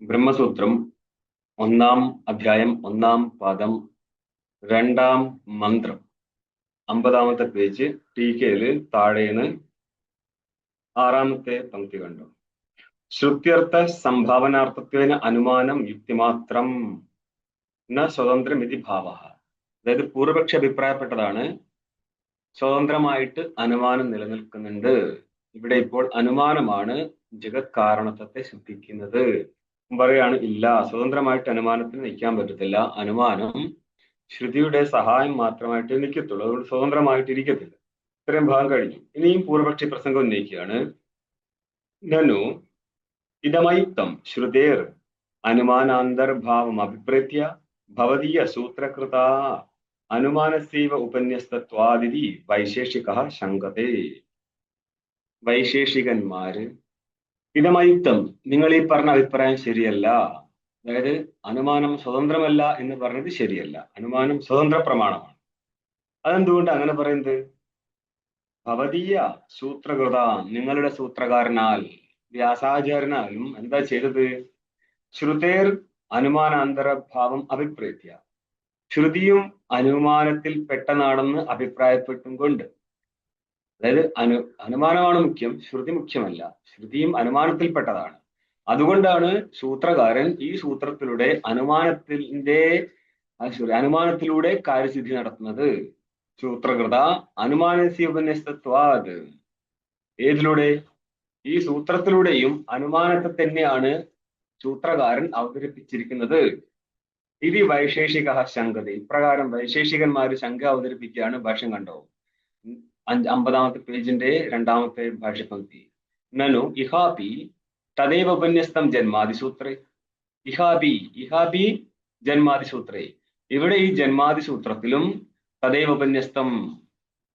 ബ്രഹ്മസൂത്രം ഒന്നാം അധ്യായം ഒന്നാം പാദം രണ്ടാം മന്ത്രം 50-ാമത്തെ പേജ് ടീക്കയില് താഴേന്ന് ആറാമത്തെ പങ്ക്തി കണ്ടു. ശ്രുത്യർത്ഥ സംഭാവനാർത്ഥത്വേന അനുമാനം യുക്തിമാത്രം ന സ്വതന്ത്രം ഇതി ഭാവ. അതായത് പൂർവപക്ഷി അഭിപ്രായപ്പെട്ടതാണ് സ്വതന്ത്രമായിട്ട് അനുമാനം നിലനിൽക്കുന്നുണ്ട്. ഇവിടെ ഇപ്പോൾ അനുമാനമാണ് ജഗത് കാരണത്വത്തെ സിദ്ധിക്കുന്നത്. പറയാണ് ഇല്ല, സ്വതന്ത്രമായിട്ട് അനുമാനത്തിന് നിൽക്കാൻ പറ്റത്തില്ല. അനുമാനം ശ്രുതിയുടെ സഹായം മാത്രമായിട്ട് നിൽക്കത്തുള്ളൂ, അതുകൊണ്ട് സ്വതന്ത്രമായിട്ട് ഇരിക്കത്തില്ല. ഇത്രയും ഭാഗം കഴിഞ്ഞു. ഇനിയും പൂർവപക്ഷി പ്രസംഗം ഉന്നയിക്കുകയാണ്. നനു ഇതമയുക്തം ശ്രുതേർ അനുമാനാന്തർഭാവം അഭിപ്രേത്യ ഭവതീയ സൂത്രകൃത അനുമാനസൈവ ഉപന്യസ്തത്വാദിതി വൈശേഷിക ശങ്കതേ. വൈശേഷികന്മാര് ഇതമയുക്തം, നിങ്ങൾ ഈ പറഞ്ഞ അഭിപ്രായം ശരിയല്ല, അതായത് അനുമാനം സ്വതന്ത്രമല്ല എന്ന് പറഞ്ഞത് ശരിയല്ല. അനുമാനം സ്വതന്ത്ര പ്രമാണമാണ്. അതെന്തുകൊണ്ട് അങ്ങനെ പറയുന്നത്? ഭവതീയ സൂത്രകൃത, നിങ്ങളുടെ സൂത്രകാരനാൽ വ്യാസാചാര്യനാലും എന്താ ചെയ്തത്? ശ്രുതേർ അനുമാനാന്തരഭാവം അഭിപ്രേത്യ, ശ്രുതിയും അനുമാനത്തിൽ പെട്ടനാണെന്ന് അഭിപ്രായപ്പെട്ടും കൊണ്ട്, അതായത് അനുമാനമാണ് മുഖ്യം, ശ്രുതി മുഖ്യമല്ല. ശ്രുതിയും അനുമാനത്തിൽപ്പെട്ടതാണ്. അതുകൊണ്ടാണ് സൂത്രകാരൻ ഈ സൂത്രത്തിലൂടെ അനുമാനത്തിലൂടെ കാര്യസിദ്ധി നടത്തുന്നത്. സൂത്രകൃത അനുമാനസ്യ ഉപന്യസ്തത്വാത്, ഏതിലൂടെ? ഈ സൂത്രത്തിലൂടെയും അനുമാനത്തെ തന്നെയാണ് സൂത്രകാരൻ അവതരിപ്പിച്ചിരിക്കുന്നത്. ഇത് വൈശേഷിക ശങ്കത, ഇപ്രകാരം വൈശേഷികന്മാര് ശങ്ക അവതരിപ്പിക്കുകയാണ്. ഭാഷ്യം കണ്ടോ, 50-ാമത്തെ പേജിന്റെ രണ്ടാമത്തെ ഭാഷ്യപംക്തി. നനു ഇഹാപി തദൈവ ഉപന്യസ്തം ജന്മാദിസൂത്രേ. ഇഹാപി ജന്മാദിസൂത്രേ, ഇവിടെ ഈ ജന്മാദിസൂത്രത്തിലും തദൈവ ഉപന്യസ്തം,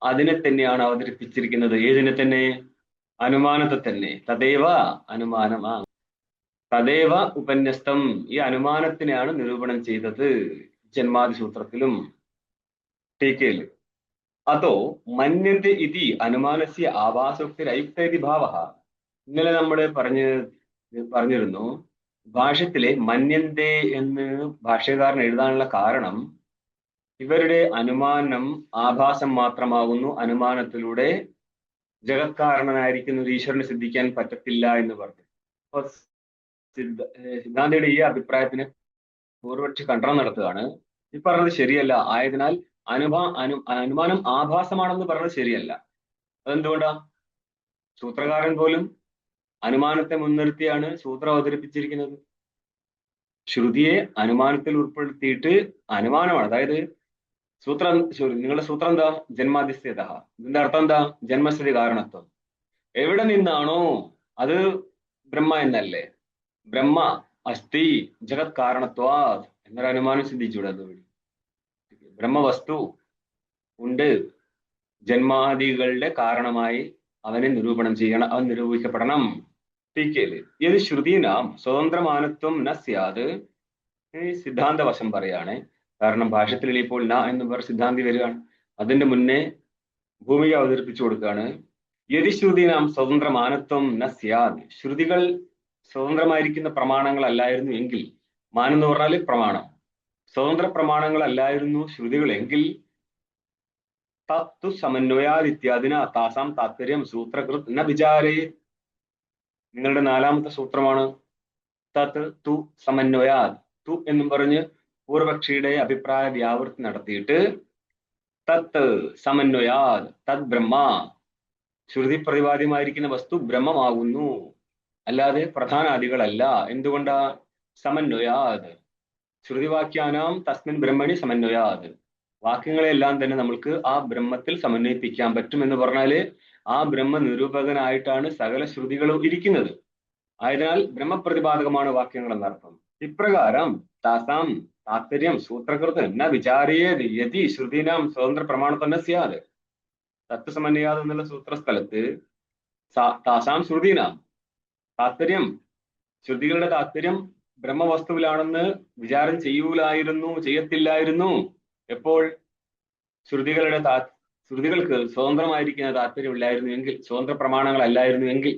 അതിനെ തന്നെയാണ് അവതരിപ്പിച്ചിരിക്കുന്നത്. ഏതിനെ തന്നെ? അനുമാനത്തെ തന്നെ. തദൈവ അനുമാനമാ, തദൈവ ഉപന്യസ്തം, ഈ അനുമാനത്തിനെയാണ് നിരൂപണം ചെയ്തത് ജന്മാദിസൂത്രത്തിലും. ടീക്കയില് അതോ മന്യന്തെ ഇതി അനുമാനസ്യ ആഭാസോക്തിരയുക്ത ഇതി ഭാവഃ. ഇന്നലെ നമ്മൾ പറഞ്ഞിരുന്നു, ഭാഷ്യത്തിലെ മന്യന്തെ എന്ന് ഭാഷ്യകാരൻ എഴുതാനുള്ള കാരണം ഇവരുടെ അനുമാനം ആഭാസം മാത്രമാകുന്നു, അനുമാനത്തിലൂടെ ജഗത്കാരണനായിരിക്കുന്ന ഒരു ഈശ്വരനെ സിദ്ധിക്കാൻ പറ്റത്തില്ല എന്ന് പറഞ്ഞു. അപ്പൊ സിദ്ധാന്തിയുടെ ഈ അഭിപ്രായത്തിന് പൂർവപക്ഷി ഖണ്ഡനം നടത്തുകയാണ്. ഈ പറഞ്ഞത് ശരിയല്ല, ആയതിനാൽ അനുമാനം ആഭാസമാണെന്ന് പറഞ്ഞത് ശരിയല്ല. അതെന്തുകൊണ്ടാ? സൂത്രകാരൻ പോലും അനുമാനത്തെ മുൻനിർത്തിയാണ് സൂത്രം അവതരിപ്പിച്ചിരിക്കുന്നത്. ശ്രുതിയെ അനുമാനത്തിൽ ഉൾപ്പെടുത്തിയിട്ട് അനുമാനമാണ്, അതായത് നിങ്ങളുടെ സൂത്രം എന്താ? ജന്മാധിസ്ഥ്യത. ഇതിന്റെ അർത്ഥം എന്താ? ജന്മസ്ഥിതി കാരണത്വം. എവിടെ നിന്നാണോ അത് ബ്രഹ്മ എന്നല്ലേ? ബ്രഹ്മ അസ്ഥി ജഗത് കാരണത്വാ എന്നൊരു അനുമാനം സിദ്ധിച്ചൂടെ? അതുവഴി ബ്രഹ്മവസ്തു ഉണ്ട്, ജന്മാദികളുടെ കാരണമായി അവനെ നിരൂപണം ചെയ്യണം, അവൻ നിരൂപിക്കപ്പെടണം. ടീക്കയില് ഏത് ശ്രുതീനാം സ്വതന്ത്രമാനത്വം ന സ്യാത്, സിദ്ധാന്ത വശം പറയാണ്. കാരണം ഭാഷ്യത്തിൽ ഇപ്പോൾ ന എന്ന് പറഞ്ഞ സിദ്ധാന്തി വരികയാണ്. അതിന്റെ മുന്നേ ഭൂമിക അവതരിപ്പിച്ചു കൊടുക്കുകയാണ്. യതി ശ്രുതീനാം സ്വതന്ത്രമാനത്വം ന സ്യാത്, ശ്രുതികൾ സ്വതന്ത്രമായിരിക്കുന്ന പ്രമാണങ്ങളല്ലായിരുന്നു എങ്കിൽ, മാനം എന്ന് പറഞ്ഞാല് പ്രമാണം, സ്വതന്ത്ര പ്രമാണങ്ങളല്ലായിരുന്നു ശ്രുതികൾ എങ്കിൽ, തത്തു സമന്വയാദിത്യാദിന താസാം താത്പര്യം സൂത്രകൃത് ന വിചാരേ. നിങ്ങളുടെ 4-ാമത്തെ സൂത്രമാണ് തത് തു സമന്വയാദ്. തു എന്നും പറഞ്ഞ് പൂർവപക്ഷിയുടെ അഭിപ്രായ വ്യാവൃത്തി നടത്തിയിട്ട് തത്ത് സമന്വയാദ് തത് ബ്രഹ്മ, ശ്രുതി പ്രതിപാദ്യമായിരിക്കുന്ന വസ്തു ബ്രഹ്മമാകുന്നു, അല്ലാതെ പ്രധാനാദികളല്ല. എന്തുകൊണ്ടാ? സമന്വയാദ് ശ്രുതിവാക്യാനാം തസ്മിൻ ബ്രഹ്മണി സമന്വയാദ്, വാക്യങ്ങളെല്ലാം തന്നെ നമ്മൾക്ക് ആ ബ്രഹ്മത്തിൽ സമന്വയിപ്പിക്കാൻ പറ്റും എന്ന് പറഞ്ഞാല് ആ ബ്രഹ്മ നിരൂപകനായിട്ടാണ് സകല ശ്രുതികളും ഇരിക്കുന്നത്. ആയതിനാൽ ബ്രഹ്മപ്രതിപാദകമാണ് വാക്യങ്ങൾ എന്നർത്ഥം. ഇപ്രകാരം താസാം താത്പര്യം സൂത്രകൃത് ന വിചാരേത് യതി ശ്രുതീനാം സ്വതന്ത്ര പ്രമാണത്വം ന സ്യാത്. തത്വസമന്വയാദ് എന്നുള്ള സൂത്രസ്ഥലത്ത് താസാം ശ്രുതീനാം താത്പര്യം, ശ്രുതികളുടെ താത്പര്യം ബ്രഹ്മവസ്തുവിലാണെന്ന് വിചാരം ചെയ്യത്തില്ലായിരുന്നു. എപ്പോൾ? ശ്രുതികൾക്ക് സ്വതന്ത്രമായിരിക്കുന്ന താല്പര്യമില്ലായിരുന്നു എങ്കിൽ, സ്വതന്ത്ര പ്രമാണങ്ങളല്ലായിരുന്നു എങ്കിൽ,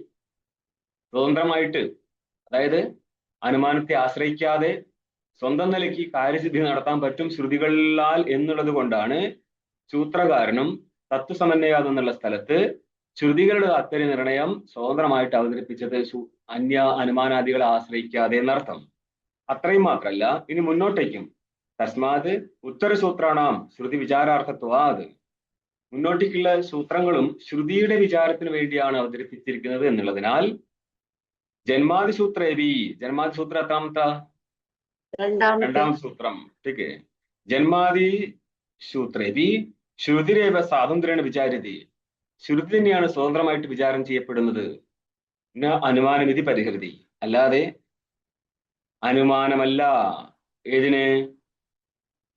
സ്വതന്ത്രമായിട്ട്, അതായത് അനുമാനത്തെ ആശ്രയിക്കാതെ സ്വന്തം നിലയ്ക്ക് കാര്യസിദ്ധി നടത്താൻ പറ്റും ശ്രുതികളാൽ എന്നുള്ളത് കൊണ്ടാണ് സൂത്രകാരനും തത്വസമന്വയാദം എന്നുള്ള സ്ഥലത്ത് ശ്രുതികളുടെ താത്പര്യ നിർണയം സ്വതന്ത്രമായിട്ട് അവതരിപ്പിച്ചത് അന്യ അനുമാനാദികളെ ആശ്രയിക്കാതെ എന്നർത്ഥം. അത്രയും മാത്രല്ല, ഇനി മുന്നോട്ടേക്കും തസ്മാത് ഉത്തരസൂത്രാണാം ശ്രുതി വിചാരാർത്ഥത്വാത്, മുന്നോട്ടേക്കുള്ള സൂത്രങ്ങളും ശ്രുതിയുടെ വിചാരത്തിന് വേണ്ടിയാണ് അവതരിപ്പിച്ചിരിക്കുന്നത് എന്നുള്ളതിനാൽ ജന്മാദിസൂത്രേവി, ജന്മാദിസൂത്ര എത്രാമത്തെ? രണ്ടാം സൂത്രം. ടീക്ക്. ജന്മാദി സൂത്രേവി ശ്രുതിരേവ സ്വാതന്ത്ര്യേണ വിചാര്യതി, ശ്രുതി തന്നെയാണ് സ്വതന്ത്രമായിട്ട് വിചാരം ചെയ്യപ്പെടുന്നത്. അനുമാനമിതി പരിഹൃതി, അല്ലാതെ അനുമാനമല്ല. ഏതിന്?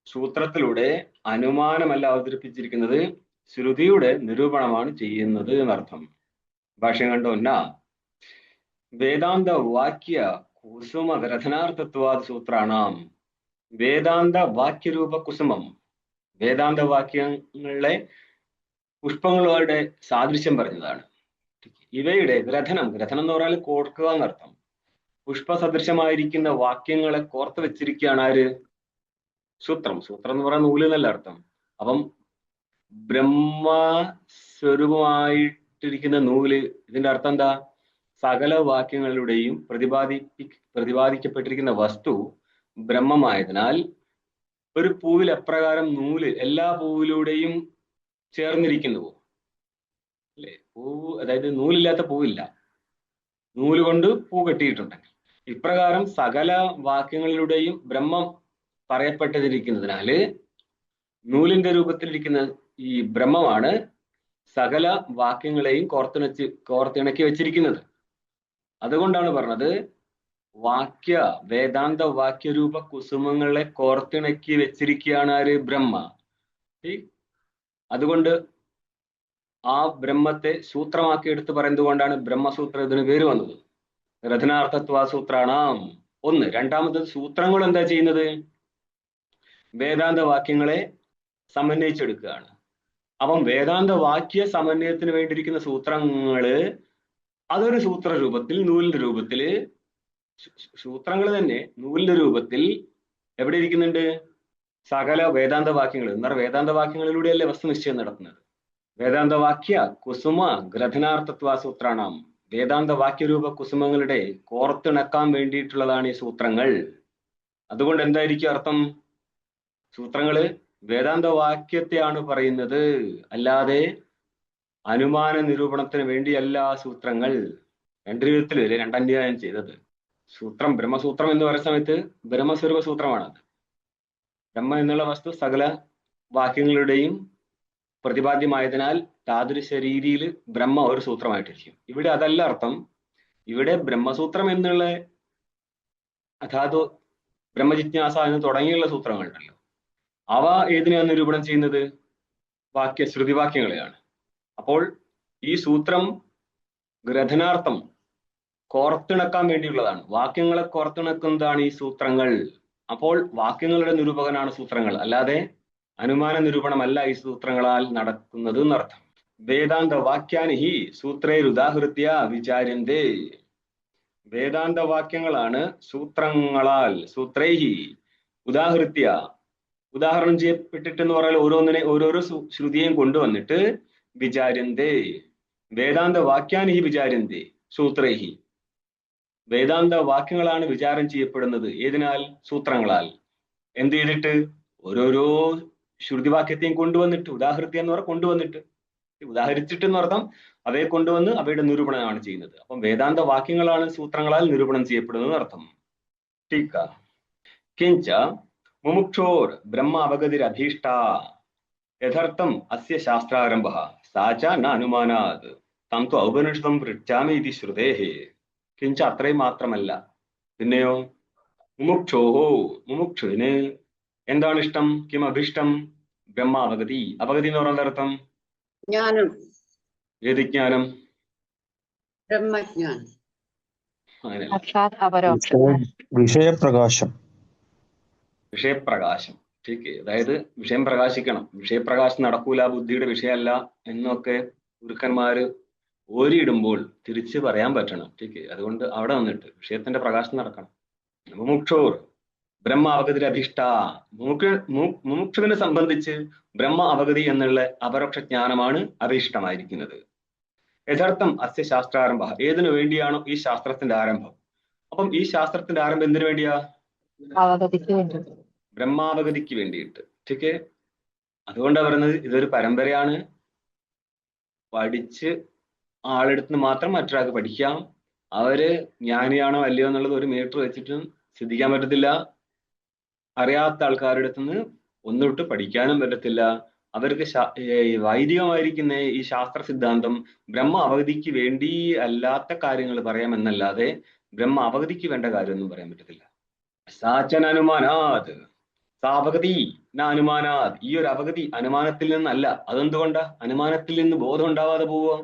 സൂത്രത്തിലൂടെ അനുമാനമല്ല അവതരിപ്പിച്ചിരിക്കുന്നത്, ശ്രുതിയുടെ നിരൂപണമാണ് ചെയ്യുന്നത് എന്നർത്ഥം. ഭാഷ്യം കണ്ടോന്ന വേദാന്ത വാക്യ കുസുമ ഗ്രഥനാർത്ഥത്വാദ് സൂത്രാണാം, വേദാന്ത വാക്യരൂപ കുസുമം, വേദാന്ത വാക്യങ്ങളിലെ പുഷ്പങ്ങളുടെ സാദൃശ്യം പറഞ്ഞതാണ്. ഇവയുടെ ഗ്രഥനം, ഗ്രഥനം എന്ന് പറഞ്ഞാൽ കോർക്കുക എന്നർത്ഥം. പുഷ്പസദൃശമായിരിക്കുന്ന വാക്യങ്ങളെ കോർത്ത് വെച്ചിരിക്കുകയാണ് ആര്? സൂത്രം. സൂത്രം എന്ന് പറയുന്ന നൂല് എന്നല്ല അർത്ഥം. അപ്പം ബ്രഹ്മസ്വരൂപമായിട്ടിരിക്കുന്ന നൂല്, ഇതിന്റെ അർത്ഥം എന്താ? സകല വാക്യങ്ങളുടെയും പ്രതിപാദിക്കപ്പെട്ടിരിക്കുന്ന വസ്തു ബ്രഹ്മമായതിനാൽ ഒരു പൂവിൽ എപ്രകാരം നൂല് എല്ലാ പൂവിലൂടെയും ചേർന്നിരിക്കുന്നുവോ അല്ലെ? പൂവ്, അതായത് നൂലില്ലാത്ത പൂവില്ല, നൂല് കൊണ്ട് പൂ കെട്ടിയിട്ടുണ്ടെങ്കിൽ ഇപ്രകാരം സകല വാക്യങ്ങളിലൂടെയും ബ്രഹ്മം പറയപ്പെട്ടിരിക്കുന്നതിനാല് നൂലിന്റെ രൂപത്തിലിരിക്കുന്ന ഈ ബ്രഹ്മമാണ് സകല വാക്യങ്ങളെയും കോർത്തിണക്കി വെച്ചിരിക്കുന്നത്. അതുകൊണ്ടാണ് പറഞ്ഞത് വേദാന്ത വാക്യരൂപ കുസുമങ്ങളെ കോർത്തിണക്കി വെച്ചിരിക്കുകയാണ് ആര്? ബ്രഹ്മ. അതുകൊണ്ട് ആ ബ്രഹ്മത്തെ സൂത്രമാക്കി എടുത്ത് പറയുന്നത് കൊണ്ടാണ് ബ്രഹ്മസൂത്ര ഇതിന് പേര് വന്നത്. രഥനാർത്ഥത്വ സൂത്രാണാം ഒന്ന്. രണ്ടാമത്തത് സൂത്രങ്ങൾ എന്താ ചെയ്യുന്നത്? വേദാന്ത വാക്യങ്ങളെ സമന്വയിച്ചെടുക്കുകയാണ്. അപ്പം വേദാന്ത വാക്യ സമന്വയത്തിന് വേണ്ടിയിരിക്കുന്ന സൂത്രങ്ങള് അതൊരു സൂത്ര രൂപത്തിൽ, നൂലിന്റെ രൂപത്തില്, സൂത്രങ്ങൾ തന്നെ നൂലിന്റെ രൂപത്തിൽ എവിടെ ഇരിക്കുന്നുണ്ട്? സകല വേദാന്ത വാക്യങ്ങൾ എന്ന് പറഞ്ഞാൽ വേദാന്ത വാക്യങ്ങളിലൂടെയല്ലേ വസ്തുനിശ്ചയം നടത്തുന്നത്. വേദാന്ത വാക്യ കുസുമ ഗ്രഥനാർത്ഥത്വ സൂത്രാണാം, വേദാന്ത വാക്യരൂപ കുസുമങ്ങളുടെ കോർത്തിണക്കാൻ വേണ്ടിയിട്ടുള്ളതാണ് ഈ സൂത്രങ്ങൾ. അതുകൊണ്ട് എന്തായിരിക്കും അർത്ഥം? സൂത്രങ്ങള് വേദാന്ത വാക്യത്തെയാണ് പറയുന്നത്, അല്ലാതെ അനുമാന നിരൂപണത്തിന് വേണ്ടിയല്ല സൂത്രങ്ങൾ. രണ്ട് വിധത്തിൽ വരെ രണ്ടന്യായം ചെയ്തത്. സൂത്രം ബ്രഹ്മസൂത്രം എന്ന് പറയുന്ന സമയത്ത് ബ്രഹ്മസ്വരൂപ സൂത്രമാണത്. ബ്രഹ്മ എന്നുള്ള വസ്തു സകല വാക്യങ്ങളുടെയും പ്രതിപാദ്യമായതിനാൽ താദൃശ രീതിയിൽ ബ്രഹ്മ ഒരു സൂത്രമായിട്ടിരിക്കും. ഇവിടെ അതല്ല അർത്ഥം. ഇവിടെ ബ്രഹ്മസൂത്രം എന്നുള്ള അതാത് ബ്രഹ്മജിജ്ഞാസ എന്ന് തുടങ്ങിയുള്ള സൂത്രങ്ങളുണ്ടല്ലോ, അവ ഏതിനെയാണ് നിരൂപണം ചെയ്യുന്നത്? ശ്രുതിവാക്യങ്ങളെയാണ്. അപ്പോൾ ഈ സൂത്രം ഗ്രഥനാർത്ഥം കോർത്തിണക്കാൻ വേണ്ടിയുള്ളതാണ്. വാക്യങ്ങളെ കോർത്തിണക്കുന്നതാണ് ഈ സൂത്രങ്ങൾ. അപ്പോൾ വാക്യങ്ങളുടെ നിരൂപകനാണ് സൂത്രങ്ങൾ, അല്ലാതെ അനുമാന നിരൂപണമല്ല ഈ സൂത്രങ്ങളാൽ നടക്കുന്നത് എന്നർത്ഥം. വേദാന്ത വാക്യാനി ഹി സൂത്രേരുദാഹൃത്യ വിചാര്യന്തേ, വേദാന്ത വാക്യങ്ങളാണ് സൂത്രങ്ങളാൽ സൂത്രൈഹി ഉദാഹൃത്യ, ഉദാഹരണം ചെയ്യപ്പെട്ടിട്ടെന്ന് പറഞ്ഞാൽ ഓരോരോ ശ്രുതിയെയും കൊണ്ടുവന്നിട്ട് വിചാര്യന്തേ, വേദാന്ത വാക്യാനി ഹി വിചാര്യന്തേ സൂത്രൈഹി, വേദാന്ത വാക്യങ്ങളാണ് വിചാരം ചെയ്യപ്പെടുന്നത്. ഏതിനാൽ? സൂത്രങ്ങളാൽ. എന്ത് ചെയ്തിട്ട്? ഓരോരോ ശ്രുതിവാക്യത്തെയും കൊണ്ടുവന്നിട്ട്, ഉദാഹൃത്യം എന്ന് പറഞ്ഞാൽ കൊണ്ടുവന്നിട്ട്, ഉദാഹരിച്ചിട്ട് എന്ന് പറഞ്ഞാൽ അവയെ കൊണ്ടുവന്ന് അവയുടെ നിരൂപണമാണ് ചെയ്യുന്നത്. അപ്പം വേദാന്ത വാക്യങ്ങളാണ് സൂത്രങ്ങളാൽ നിരൂപണം ചെയ്യപ്പെടുന്നത് അർത്ഥം. ടീക്ക. കിഞ്ച മുമുക്ഷോർ ബ്രഹ്മ അവഗതിരഭീഷ്ട യഥാർത്ഥം അസ്യ ശാസ്ത്രാരംഭ സാച ന അനുമാനാത് തം തു ഔപനിഷദം പൃച്ഛാമി ഇതി ശ്രുതേഹേ. കിഞ്ച അത്രയും മാത്രമല്ല, പിന്നെയോ മുമുക്ഷോഹോ, മുമുക്ഷുവിന് എന്താണ് ഇഷ്ടം? കിം അഭിഷ്ടം? ബ്രഹ്മാവഗതി. അവഗതി എന്ന് പറയുന്ന അർത്ഥം ജ്ഞാനം. ഏത് ജ്ഞാനം? ബ്രഹ്മജ്ഞാനം. വിഷയപ്രകാശം. വിഷയപ്രകാശം. ठीक. അതായത് വിഷയം പ്രകാശിക്കണം. വിഷയപ്രകാശം നടക്കൂല, ബുദ്ധിയുടെ വിഷയമല്ല എന്നൊക്കെ ഗുരുക്കന്മാര് ഓരിയിടുമ്പോൾ തിരിച്ച് പറയാൻ പറ്റണം. ठीक. അതുകൊണ്ട് അവിടെ വന്നിട്ട് വിഷയത്തിന്റെ പ്രകാശം നടക്കണം. മുമുക്ഷോർ ബ്രഹ്മ അവഗതി അധിഷ്ഠ. മുമുക്ഷുവിനെ സംബന്ധിച്ച് ബ്രഹ്മ അവഗതി എന്നുള്ള അപരോക്ഷ ജ്ഞാനമാണ് അധിഷ്ഠമായിരിക്കുന്നത്. യഥാർത്ഥം അസ്യ ശാസ്ത്രാരംഭ, ഏതിനു വേണ്ടിയാണോ ഈ ശാസ്ത്രത്തിന്റെ ആരംഭം. അപ്പം ഈ ശാസ്ത്രത്തിന്റെ ആരംഭം എന്തിനു വേണ്ടിയാ? ബ്രഹ്മാവഗതിക്ക് വേണ്ടിയിട്ട്. ठीक. അതുകൊണ്ടാ പറയുന്നത് ഇതൊരു പരമ്പരയാണ്. പഠിച്ച് ആളെടുത്ത് മാത്രം മറ്റൊരാൾക്ക് പഠിക്കാം. അവര് ജ്ഞാനിയാണോ അല്ലയോ എന്നുള്ളത് ഒരു മീറ്റർ വെച്ചിട്ടും സിദ്ധിക്കാൻ പറ്റത്തില്ല. അറിയാത്ത ആൾക്കാരുടെ അടുത്തുനിന്ന് ഒന്നിട്ട് പഠിക്കാനും പറ്റത്തില്ല. അവർക്ക് വൈദികമായിരിക്കുന്ന ഈ ശാസ്ത്ര സിദ്ധാന്തം ബ്രഹ്മ അവഗതിക്ക് വേണ്ടി അല്ലാത്ത കാര്യങ്ങൾ പറയാമെന്നല്ലാതെ ബ്രഹ്മ അവഗതിക്ക് വേണ്ട കാര്യമൊന്നും പറയാൻ പറ്റത്തില്ല. സാചന അനുമാനാത്, സാപഗതി അനുമാനാത്. ഈ ഒരു അവഗതി അനുമാനത്തിൽ നിന്നല്ല. അതെന്തുകൊണ്ടാ? അനുമാനത്തിൽ നിന്ന് ബോധം ഉണ്ടാവാതെ പോവോ?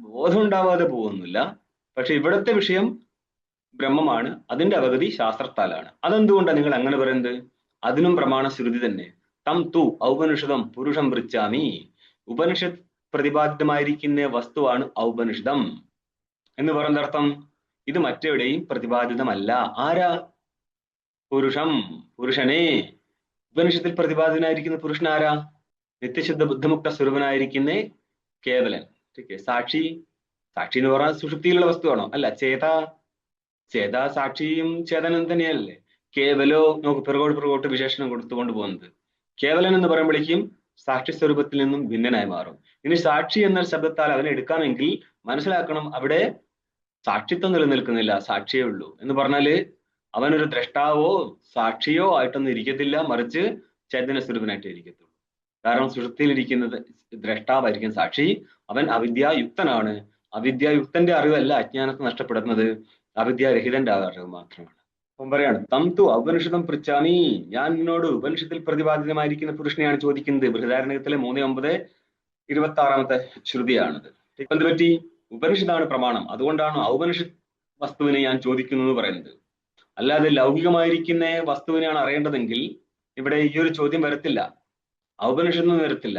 ബോധം ഉണ്ടാവാതെ പോവൊന്നുമില്ല. പക്ഷെ ഇവിടത്തെ വിഷയം ബ്രഹ്മമാണ്, അതിന്റെ അവഗതി ശാസ്ത്രത്താലാണ്. അതെന്തുകൊണ്ടാണ് നിങ്ങൾ അങ്ങനെ പറയുന്നത്? അതിനും പ്രമാണ ശ്രുതി തന്നെ. തം തു ഔപനിഷദം പുരുഷം പൃച്ഛാമി. ഉപനിഷത്ത് പ്രതിപാദിതമായിരിക്കുന്ന വസ്തുവാണ് ഔപനിഷദം എന്ന് പറയുന്ന അർത്ഥം ഇത് മറ്റെവിടെയും പ്രതിപാദിതമല്ല. ആരാ? പുരുഷം, പുരുഷനെ. ഉപനിഷത്തിൽ പ്രതിപാദിതനായിരിക്കുന്ന പുരുഷൻ ആരാ? നിത്യശുദ്ധ ബുദ്ധമുക്ത സ്വരൂപനായിരിക്കുന്ന കേവലൻ. സാക്ഷി, സാക്ഷി എന്ന് പറഞ്ഞാൽ സുഷുപ്തിയിലുള്ള വസ്തുവാണോ? അല്ല. ചേത സാക്ഷിയും ചേതനം തന്നെയല്ലേ. കേവലോ നമുക്ക് പിറകോട്ട് വിശേഷണം കൊടുത്തുകൊണ്ട് പോകുന്നത്. കേവലൻ എന്ന് പറയുമ്പോഴേക്കും സാക്ഷി സ്വരൂപത്തിൽ നിന്നും ഭിന്നനായി മാറും. ഇനി സാക്ഷി എന്ന ശബ്ദത്താൽ അവനെ എടുക്കാമെങ്കിൽ മനസ്സിലാക്കണം, അവിടെ സാക്ഷിത്വം നിലനിൽക്കുന്നില്ല, സാക്ഷിയേ ഉള്ളൂ. എന്ന് പറഞ്ഞാല് അവനൊരു ദ്രഷ്ടാവോ സാക്ഷിയോ ആയിട്ടൊന്നും ഇരിക്കത്തില്ല, മറിച്ച് ചൈതന്യ സ്വരൂപനായിട്ട് ഇരിക്കത്തുള്ളൂ. കാരണം സുഷുപ്തിയിലിരിക്കുന്നത് ദ്രഷ്ടാവായിരിക്കും സാക്ഷി. അവൻ അവിദ്യായുക്തനാണ്. അവിദ്യായുക്തന്റെ അറിവല്ല അജ്ഞാനത്തെ നഷ്ടപ്പെടുന്നത്, അവിദ്യാരഹിതന്റെ അറിവ് മാത്രമാണ്. അപ്പം പറയാണ് തം തു ഉപനിഷദം പൃച്ഛാമി. ഞാൻ നിന്നോട് ഉപനിഷത്തിൽ പ്രതിപാദിതമായിരിക്കുന്ന പുരുഷനെയാണ് ചോദിക്കുന്നത്. ബൃഹദാരണ്യകത്തിലെ 3:9-26 ശ്രുതിയാണിത്. എന്ത് പറ്റി? ഉപനിഷത്താണ് പ്രമാണം, അതുകൊണ്ടാണ് ഔപനിഷത്ത് വസ്തുവിനെ ഞാൻ ചോദിക്കുന്നു എന്ന് പറയുന്നത്. അല്ലാതെ ലൗകികമായിരിക്കുന്ന വസ്തുവിനെയാണ് അറിയേണ്ടതെങ്കിൽ ഇവിടെ ഈ ഒരു ചോദ്യം വരത്തില്ല, ഔപനിഷത്തൊന്നും വരത്തില്ല.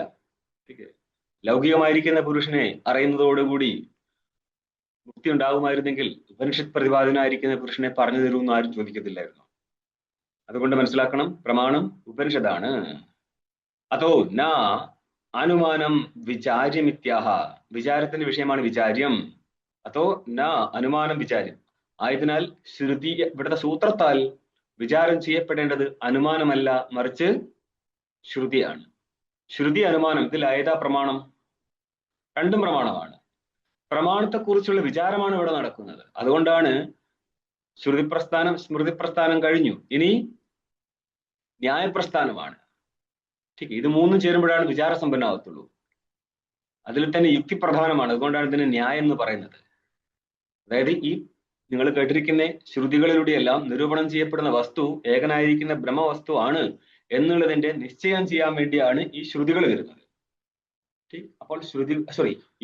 ലൗകികമായിരിക്കുന്ന പുരുഷനെ അറിയുന്നതോടുകൂടി മുക്തി ഉണ്ടാകുമായിരുന്നെങ്കിൽ ഉപനിഷത്ത് പ്രതിപാദനായിരിക്കുന്ന പുരുഷനെ പറഞ്ഞു തരുമെന്ന് ആരും ചോദിക്കത്തില്ലായിരുന്നു. അതുകൊണ്ട് മനസ്സിലാക്കണം, പ്രമാണം ഉപനിഷത്താണ്. അതോ ന അനുമാനം വിചാര്യമിത്യാഹ. വിചാരത്തിന്റെ വിഷയമാണ് വിചാര്യം. അതോ ന അനുമാനം വിചാര്യം ആയതിനാൽ ശ്രുതി, ഇവിടുത്തെ സൂത്രത്താൽ വിചാരം ചെയ്യപ്പെടേണ്ടത് അനുമാനമല്ല, മറിച്ച് ശ്രുതിയാണ്. ശ്രുതി അനുമാനം, ഇതിൽ ഏതാ പ്രമാണം? രണ്ടും പ്രമാണമാണ്. പ്രമാണത്തെക്കുറിച്ചുള്ള വിചാരമാണ് ഇവിടെ നടക്കുന്നത്. അതുകൊണ്ടാണ് ശ്രുതിപ്രസ്ഥാനം സ്മൃതിപ്രസ്ഥാനം കഴിഞ്ഞു, ഇനി ന്യായപ്രസ്ഥാനമാണ്. ठीक. ഇത് മൂന്നും ചേരുമ്പോഴാണ് വിചാരസമ്പന്നാവത്തുള്ളൂ. അതിൽ തന്നെ യുക്തി പ്രധാനമാണ്. അതുകൊണ്ടാണ് ഇതിന് ന്യായം എന്ന് പറയുന്നത്. അതായത് ഈ നിങ്ങൾ കേട്ടിരിക്കുന്ന ശ്രുതികളിലൂടെയെല്ലാം നിരൂപണം ചെയ്യപ്പെടുന്ന വസ്തു ഏകനായിരിക്കുന്ന ബ്രഹ്മവസ്തു ആണ് എന്നുള്ളതിന്റെ നിശ്ചയം ചെയ്യാൻ വേണ്ടിയാണ് ഈ ശ്രുതികൾ വരുന്നത്. അപ്പോൾ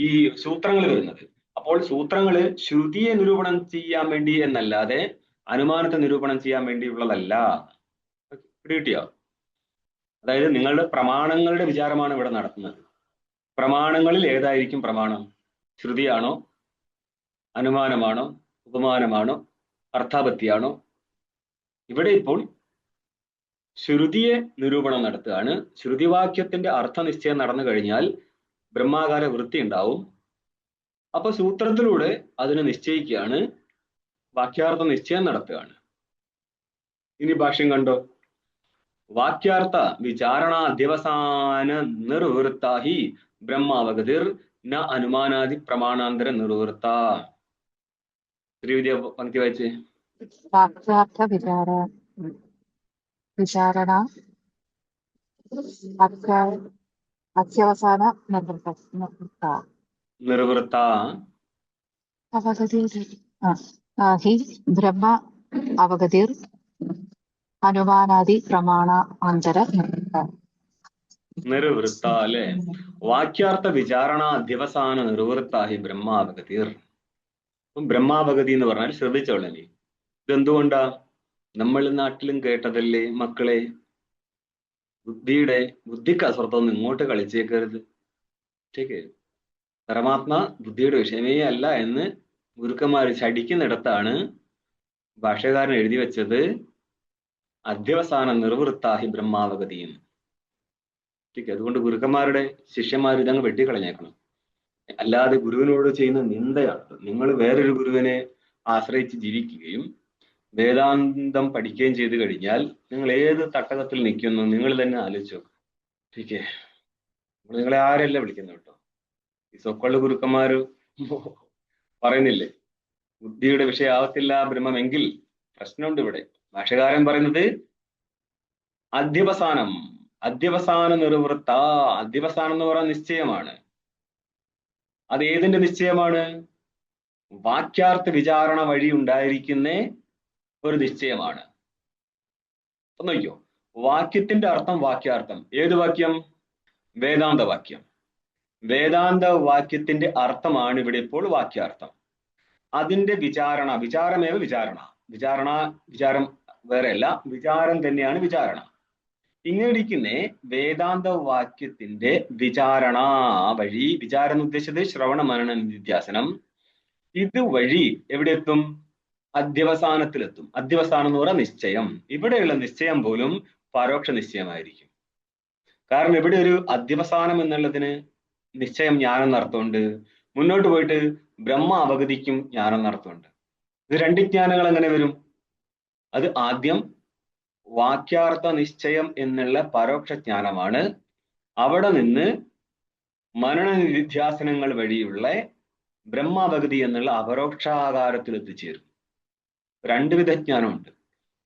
ഈ സൂത്രങ്ങൾ വരുന്നത്. അപ്പോൾ സൂത്രങ്ങള് ശ്രുതിയെ നിരൂപണം ചെയ്യാൻ വേണ്ടി എന്നല്ലാതെ അനുമാനത്തെ നിരൂപണം ചെയ്യാൻ വേണ്ടിയുള്ളതല്ല. കിട്ടിയോ? അതായത് നിങ്ങളുടെ പ്രമാണങ്ങളുടെ വിചാരമാണ് ഇവിടെ നടത്തുന്നത്. പ്രമാണങ്ങളിൽ ഏതായിരിക്കും പ്രമാണം? ശ്രുതിയാണോ, അനുമാനമാണോ, ഉപമാനമാണോ, അർത്ഥാപത്തിയാണോ? ഇവിടെ ഇപ്പോൾ ശ്രുതിയെ നിരൂപണം നടത്തുകയാണ്. ശ്രുതിവാക്യത്തിന്റെ അർത്ഥനിശ്ചയം നടന്നു കഴിഞ്ഞാൽ ബ്രഹ്മാകാര വൃത്തി ഉണ്ടാവും. അപ്പൊ സൂത്രത്തിലൂടെ അതിനെ നിശ്ചയിക്കുകയാണ്, വാക്യാർത്ഥ നിശ്ചയം നടത്തുകയാണ്. ഇനി ഭാഷ്യം കണ്ടോ. വാക്യാർത്ഥ വിചാരണ ദിവസാന നിർവൃത്ത ഹി ബ്രഹ്മാവഗതിർ ന അനുമാനാദി പ്രമാണാന്തര നിർവൃത്ത. ശ്രീവിദ്യ പങ്ക്തി വായിച്ചേ. വാക്യാർത്ഥ വിചാരണ അത്യവസാന നിർവൃത്ത ഹി ബ്രഹ്മ അവഗതിർ അനുമാനാദി പ്രമാണാന്തര നിർവൃത്ത അല്ലെ. വാക്യാർത്ഥ വിചാരണ ദിവസാന നിർവൃത്ത ഹി ബ്രഹ്മാവഗതിർ. ബ്രഹ്മാവഗതി എന്ന് പറഞ്ഞാൽ ശ്രദ്ധിച്ചോളേ. ഇതെന്തുകൊണ്ടാ? നമ്മൾ നാട്ടിലും കേട്ടതല്ലേ മക്കളെ, ബുദ്ധിക്ക് അസ്വർത്ഥം ഇങ്ങോട്ട് കളിച്ചേക്കരുത്. ठीक. പരമാത്മ ബുദ്ധിയുടെ വിഷയമേ അല്ല എന്ന് ഗുരുക്കന്മാർ ശടിക്കുന്നിടത്താണ് ഭാഷകാരൻ എഴുതി വെച്ചത് അധ്യവസാന നിർവൃത്താഹി ബ്രഹ്മാവഗതിയും. അതുകൊണ്ട് ഗുരുക്കന്മാരുടെ ശിഷ്യന്മാർ ഇതങ്ങ് വെട്ടിക്കളഞ്ഞേക്കണം. അല്ലാതെ ഗുരുവിനോട് ചെയ്യുന്ന നിന്ദയാണ്. നിങ്ങൾ വേറൊരു ഗുരുവിനെ ആശ്രയിച്ച് ജീവിക്കുകയും വേദാന്തം പഠിക്കുകയും ചെയ്തു കഴിഞ്ഞാൽ നിങ്ങൾ ഏത് തട്ടകത്തിൽ നിൽക്കുന്നു നിങ്ങൾ തന്നെ ആലോചിച്ചു നോക്ക്. നിങ്ങളെ ആരല്ല വിളിക്കുന്നത് കേട്ടോ. ഈ സൊക്കള്ള ഗുരുക്കന്മാര് പറയുന്നില്ലേ ബുദ്ധിയുടെ വിഷയാവത്തില്ല ബ്രഹ്മമെങ്കിൽ പ്രശ്നമുണ്ട് ഇവിടെ. ഭാഷകാരൻ പറയുന്നത് അധ്യവസാനം, അധ്യവസാന നിർവൃത്ത. അധ്യവസാനം എന്ന് പറയുന്ന നിശ്ചയമാണ്. അത് ഏതിന്റെ നിശ്ചയമാണ്? വാക്യാർത്ഥ വിചാരണ വഴി ഉണ്ടായിരിക്കുന്ന ഒരു നിശ്ചയമാണ്. നോക്കിയോ, വാക്യത്തിന്റെ അർത്ഥം വാക്യാർത്ഥം. ഏത് വാക്യം? വേദാന്ത വാക്യം. വേദാന്ത വാക്യത്തിന്റെ അർത്ഥമാണ് ഇവിടെ ഇപ്പോൾ വാക്യാർത്ഥം. അതിന്റെ വിചാരണ, വിചാരമേവ വിചാരണ. വിചാരം വേറെയല്ല, വിചാരം തന്നെയാണ് വിചാരണ. ഇങ്ങനെ ഇരിക്കുന്ന വേദാന്ത വാക്യത്തിന്റെ വിചാരണ വഴി, വിചാരം എന്ന് ഉദ്ദേശിച്ചത് ശ്രവണ മനന നിധ്യാസനം, ഇത് വഴി എവിടെ എത്തും? അധ്യവസാനത്തിലെത്തും. അധ്യവസാനം എന്ന് പറയുന്ന നിശ്ചയം. ഇവിടെയുള്ള നിശ്ചയം പോലും പരോക്ഷ നിശ്ചയമായിരിക്കും. കാരണം ഇവിടെ ഒരു അധ്യവസാനം എന്നുള്ളതിന് നിശ്ചയം ജ്ഞാനെന്നർത്ഥമുണ്ട്. മുന്നോട്ട് പോയിട്ട് ബ്രഹ്മ അവഗതിക്കും ജ്ഞാനെന്നർത്ഥമുണ്ട്. ഇത് രണ്ട് ജ്ഞാനങ്ങൾ എങ്ങനെ വരും? അത് ആദ്യം വാക്യാർത്ഥ നിശ്ചയം എന്നുള്ള പരോക്ഷ ജ്ഞാനമാണ്. അവിടെ നിന്ന് മനന നിധ്യാസനങ്ങൾ വഴിയുള്ള ബ്രഹ്മാവഗതി എന്നുള്ള അപരോക്ഷാകാരത്തിൽ എത്തിച്ചേരും. രണ്ട് വിധ ജ്ഞാനമുണ്ട്.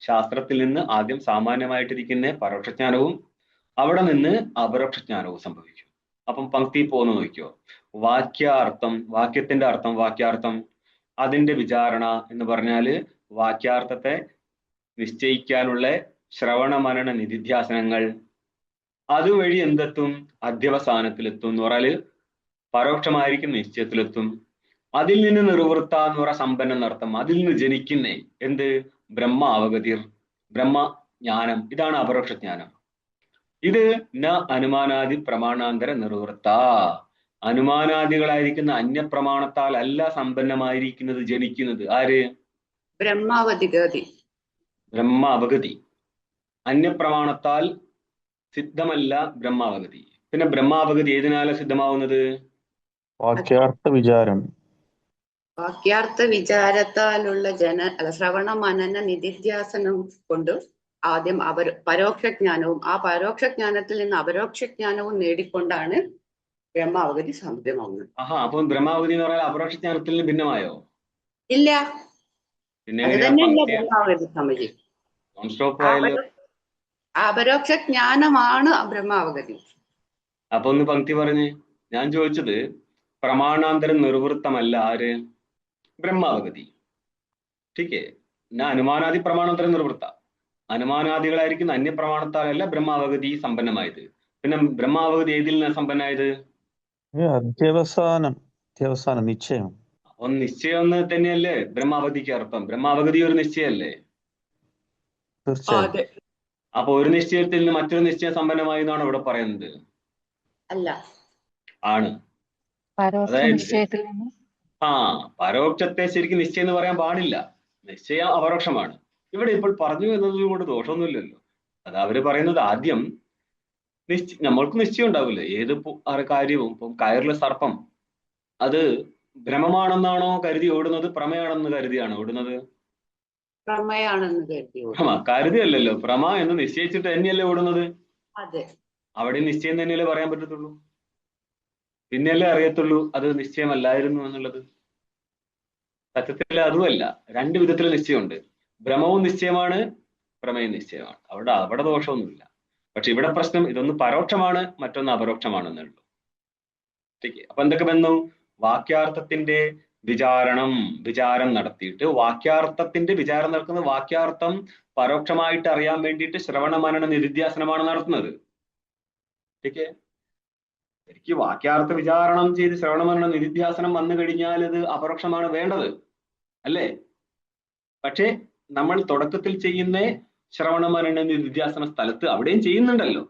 ശാസ്ത്രത്തിൽ നിന്ന് ആദ്യം സാമാന്യമായിട്ടിരിക്കുന്ന പരോക്ഷജ്ഞാനവും അവിടെ നിന്ന് അപരോക്ഷജ്ഞാനവും സംഭവിക്കും. അപ്പം പങ്ക്തി പോന്ന് നോക്കിയോ, വാക്യാർത്ഥം, വാക്യത്തിന്റെ അർത്ഥം വാക്യാർത്ഥം, അതിന്റെ വിചാരണ എന്ന് പറഞ്ഞാല് വാക്യാർത്ഥത്തെ നിശ്ചയിക്കാനുള്ള ശ്രവണ മനന നിധിധ്യാസനങ്ങൾ, അതുവഴി എന്തെത്തും? അധ്യവസാനത്തിലെത്തും എന്ന് പറഞ്ഞാല് പരോക്ഷമായിരിക്കും നിശ്ചയത്തിലെത്തും. അതിൽ നിന്ന് നിർവൃത്ത എന്ന് പറയാ സമ്പന്നം എന്നർത്ഥം. അതിൽ നിന്ന് ജനിക്കുന്നേ എന്ത്? ബ്രഹ്മ അവഗതിർ, ബ്രഹ്മജ്ഞാനം. ഇതാണ് അപരോക്ഷ ജ്ഞാനം. ഇത് ന അനുമാനാദി പ്രമാണാന്തര നിർവൃത്ത. അനുമാനാദികളായിരിക്കുന്ന അന്യപ്രമാണത്താൽ അല്ല സമ്പന്നമായിരിക്കുന്നത് ജനിക്കുന്നത്. ആര്? ബ്രഹ്മാവഗതി. ബ്രഹ്മ അവഗതി. അന്യപ്രമാണത്താൽ സിദ്ധമല്ല ബ്രഹ്മാവഗതി. പിന്നെ ബ്രഹ്മാവഗതി ഏതിനാല സിദ്ധമാവുന്നത്? വാക്യാർത്ഥ വിചാരം. വാക്യാർത്ഥ വിചാരത്താലുള്ള ശ്രവണ മനന നിധിധ്യാസനം കൊണ്ട് ആദ്യം പരോക്ഷജ്ഞാനവും ആ പരോക്ഷജ്ഞാനത്തിൽ നിന്ന് അപരോക്ഷജ്ഞാനവും നേടിക്കൊണ്ടാണ് ബ്രഹ്മാവഗതി സാധ്യമാവുന്നത്. അപ്പൊ ബ്രഹ്മാവഗതി എന്ന് പറഞ്ഞാൽ അപരോക്ഷജ്ഞാനത്തിൽ നിന്ന് ഭിന്നമായോ? ഇല്ല, പിന്നെ അത് തന്നെയല്ല ബ്രഹ്മാവഗതി സമിതി. അപരോക്ഷജ്ഞാനമാണ് ബ്രഹ്മാവഗതി. അപ്പൊ ഒന്ന് പങ്ക്തി പറഞ്ഞ്. ഞാൻ ചോദിച്ചത് പ്രമാണാന്തരം നിർവൃത്തമല്ല ആര്? ബ്രഹ്മാവഗതി. ടീക്കേ, ഞാൻ അനുമാനാദി പ്രമാണാന്തരം നിർവൃത്ത. അനുമാനാദികളായിരിക്കുന്ന അന്യപ്രമാണത്താലല്ല ബ്രഹ്മാവഗതി സമ്പന്നമായത്. പിന്നെ ബ്രഹ്മാവഗതി ഏതിൽ നിന്നാണ് സമ്പന്നായത്? അധ്യവസാനം, നിശ്ചയം. അപ്പൊ നിശ്ചയം എന്ന് തന്നെയല്ലേ ബ്രഹ്മാവഗതിക്ക് അർത്ഥം? ബ്രഹ്മാവഗതി ഒരു നിശ്ചയല്ലേ? തീർച്ചയായും. അപ്പൊ ഒരു നിശ്ചയത്തിൽ നിന്ന് മറ്റൊരു നിശ്ചയം സമ്പന്നമായി എന്നാണ് ഇവിടെ പറയുന്നത്? അല്ല, ആണ്. നിശ്ചയത്തിൽ നിന്ന് പരോക്ഷത്തെ ശരിക്കും നിശ്ചയം എന്ന് പറയാൻ പാടില്ല. നിശ്ചയം അപരോക്ഷമാണ്. ഇവിടെ ഇപ്പോൾ പറഞ്ഞു എന്നതുകൊണ്ട് ദോഷമൊന്നുമില്ലല്ലോ. അത് അവര് പറയുന്നത് ആദ്യം നമ്മൾക്ക് നിശ്ചയം ഉണ്ടാവില്ല ഏത് കാര്യവും. ഇപ്പം കയറിലെ സർപ്പം അത് ഭ്രമമാണെന്നാണോ കരുതി ഓടുന്നത്, പ്രമയാണെന്ന് കരുതിയാണോ ഓടുന്നത്? കരുതിയല്ലല്ലോ, പ്രമ എന്ന് നിശ്ചയിച്ചിട്ട് തന്നെയല്ലേ ഓടുന്നത്. അവിടെ നിശ്ചയം തന്നെയല്ലേ പറയാൻ പറ്റത്തുള്ളൂ. പിന്നെയല്ലേ അറിയത്തുള്ളൂ അത് നിശ്ചയമല്ലായിരുന്നു എന്നുള്ളത്. സത്യത്തിൽ അതുമല്ല, രണ്ട് വിധത്തിലുള്ള നിശ്ചയമുണ്ട്. ഭ്രമവും നിശ്ചയമാണ്, പ്രമേയം നിശ്ചയമാണ്. അവിടെ ദോഷമൊന്നുമില്ല. പക്ഷെ ഇവിടെ പ്രശ്നം ഇതൊന്ന് പരോക്ഷമാണ്, മറ്റൊന്ന് അപരോക്ഷമാണെന്നേ ഉള്ളൂ. അപ്പൊ എന്തൊക്കെ വന്നു? വാക്യാർത്ഥത്തിന്റെ വിചാരം നടത്തിയിട്ട് വാക്യാർത്ഥത്തിന്റെ വിചാരം നടക്കുന്നത് വാക്യാർത്ഥം പരോക്ഷമായിട്ട് അറിയാൻ വേണ്ടിയിട്ട് ശ്രവണ മനന നിധിധ്യാസനമാണ് നടത്തുന്നത്. എനിക്ക് വാക്യാർത്ഥ വിചാരണം ചെയ്ത് ശ്രവണ മനന നിധിധ്യാസനം വന്നു കഴിഞ്ഞാൽ ഇത് അപരോക്ഷമാണ് വേണ്ടത് അല്ലേ? പക്ഷേ നമ്മൾ തുടക്കത്തിൽ ചെയ്യുന്ന ശ്രവണ മനന നിധിധ്യാസന സ്ഥലത്ത് അവിടെയും ചെയ്യുന്നുണ്ടല്ലോ.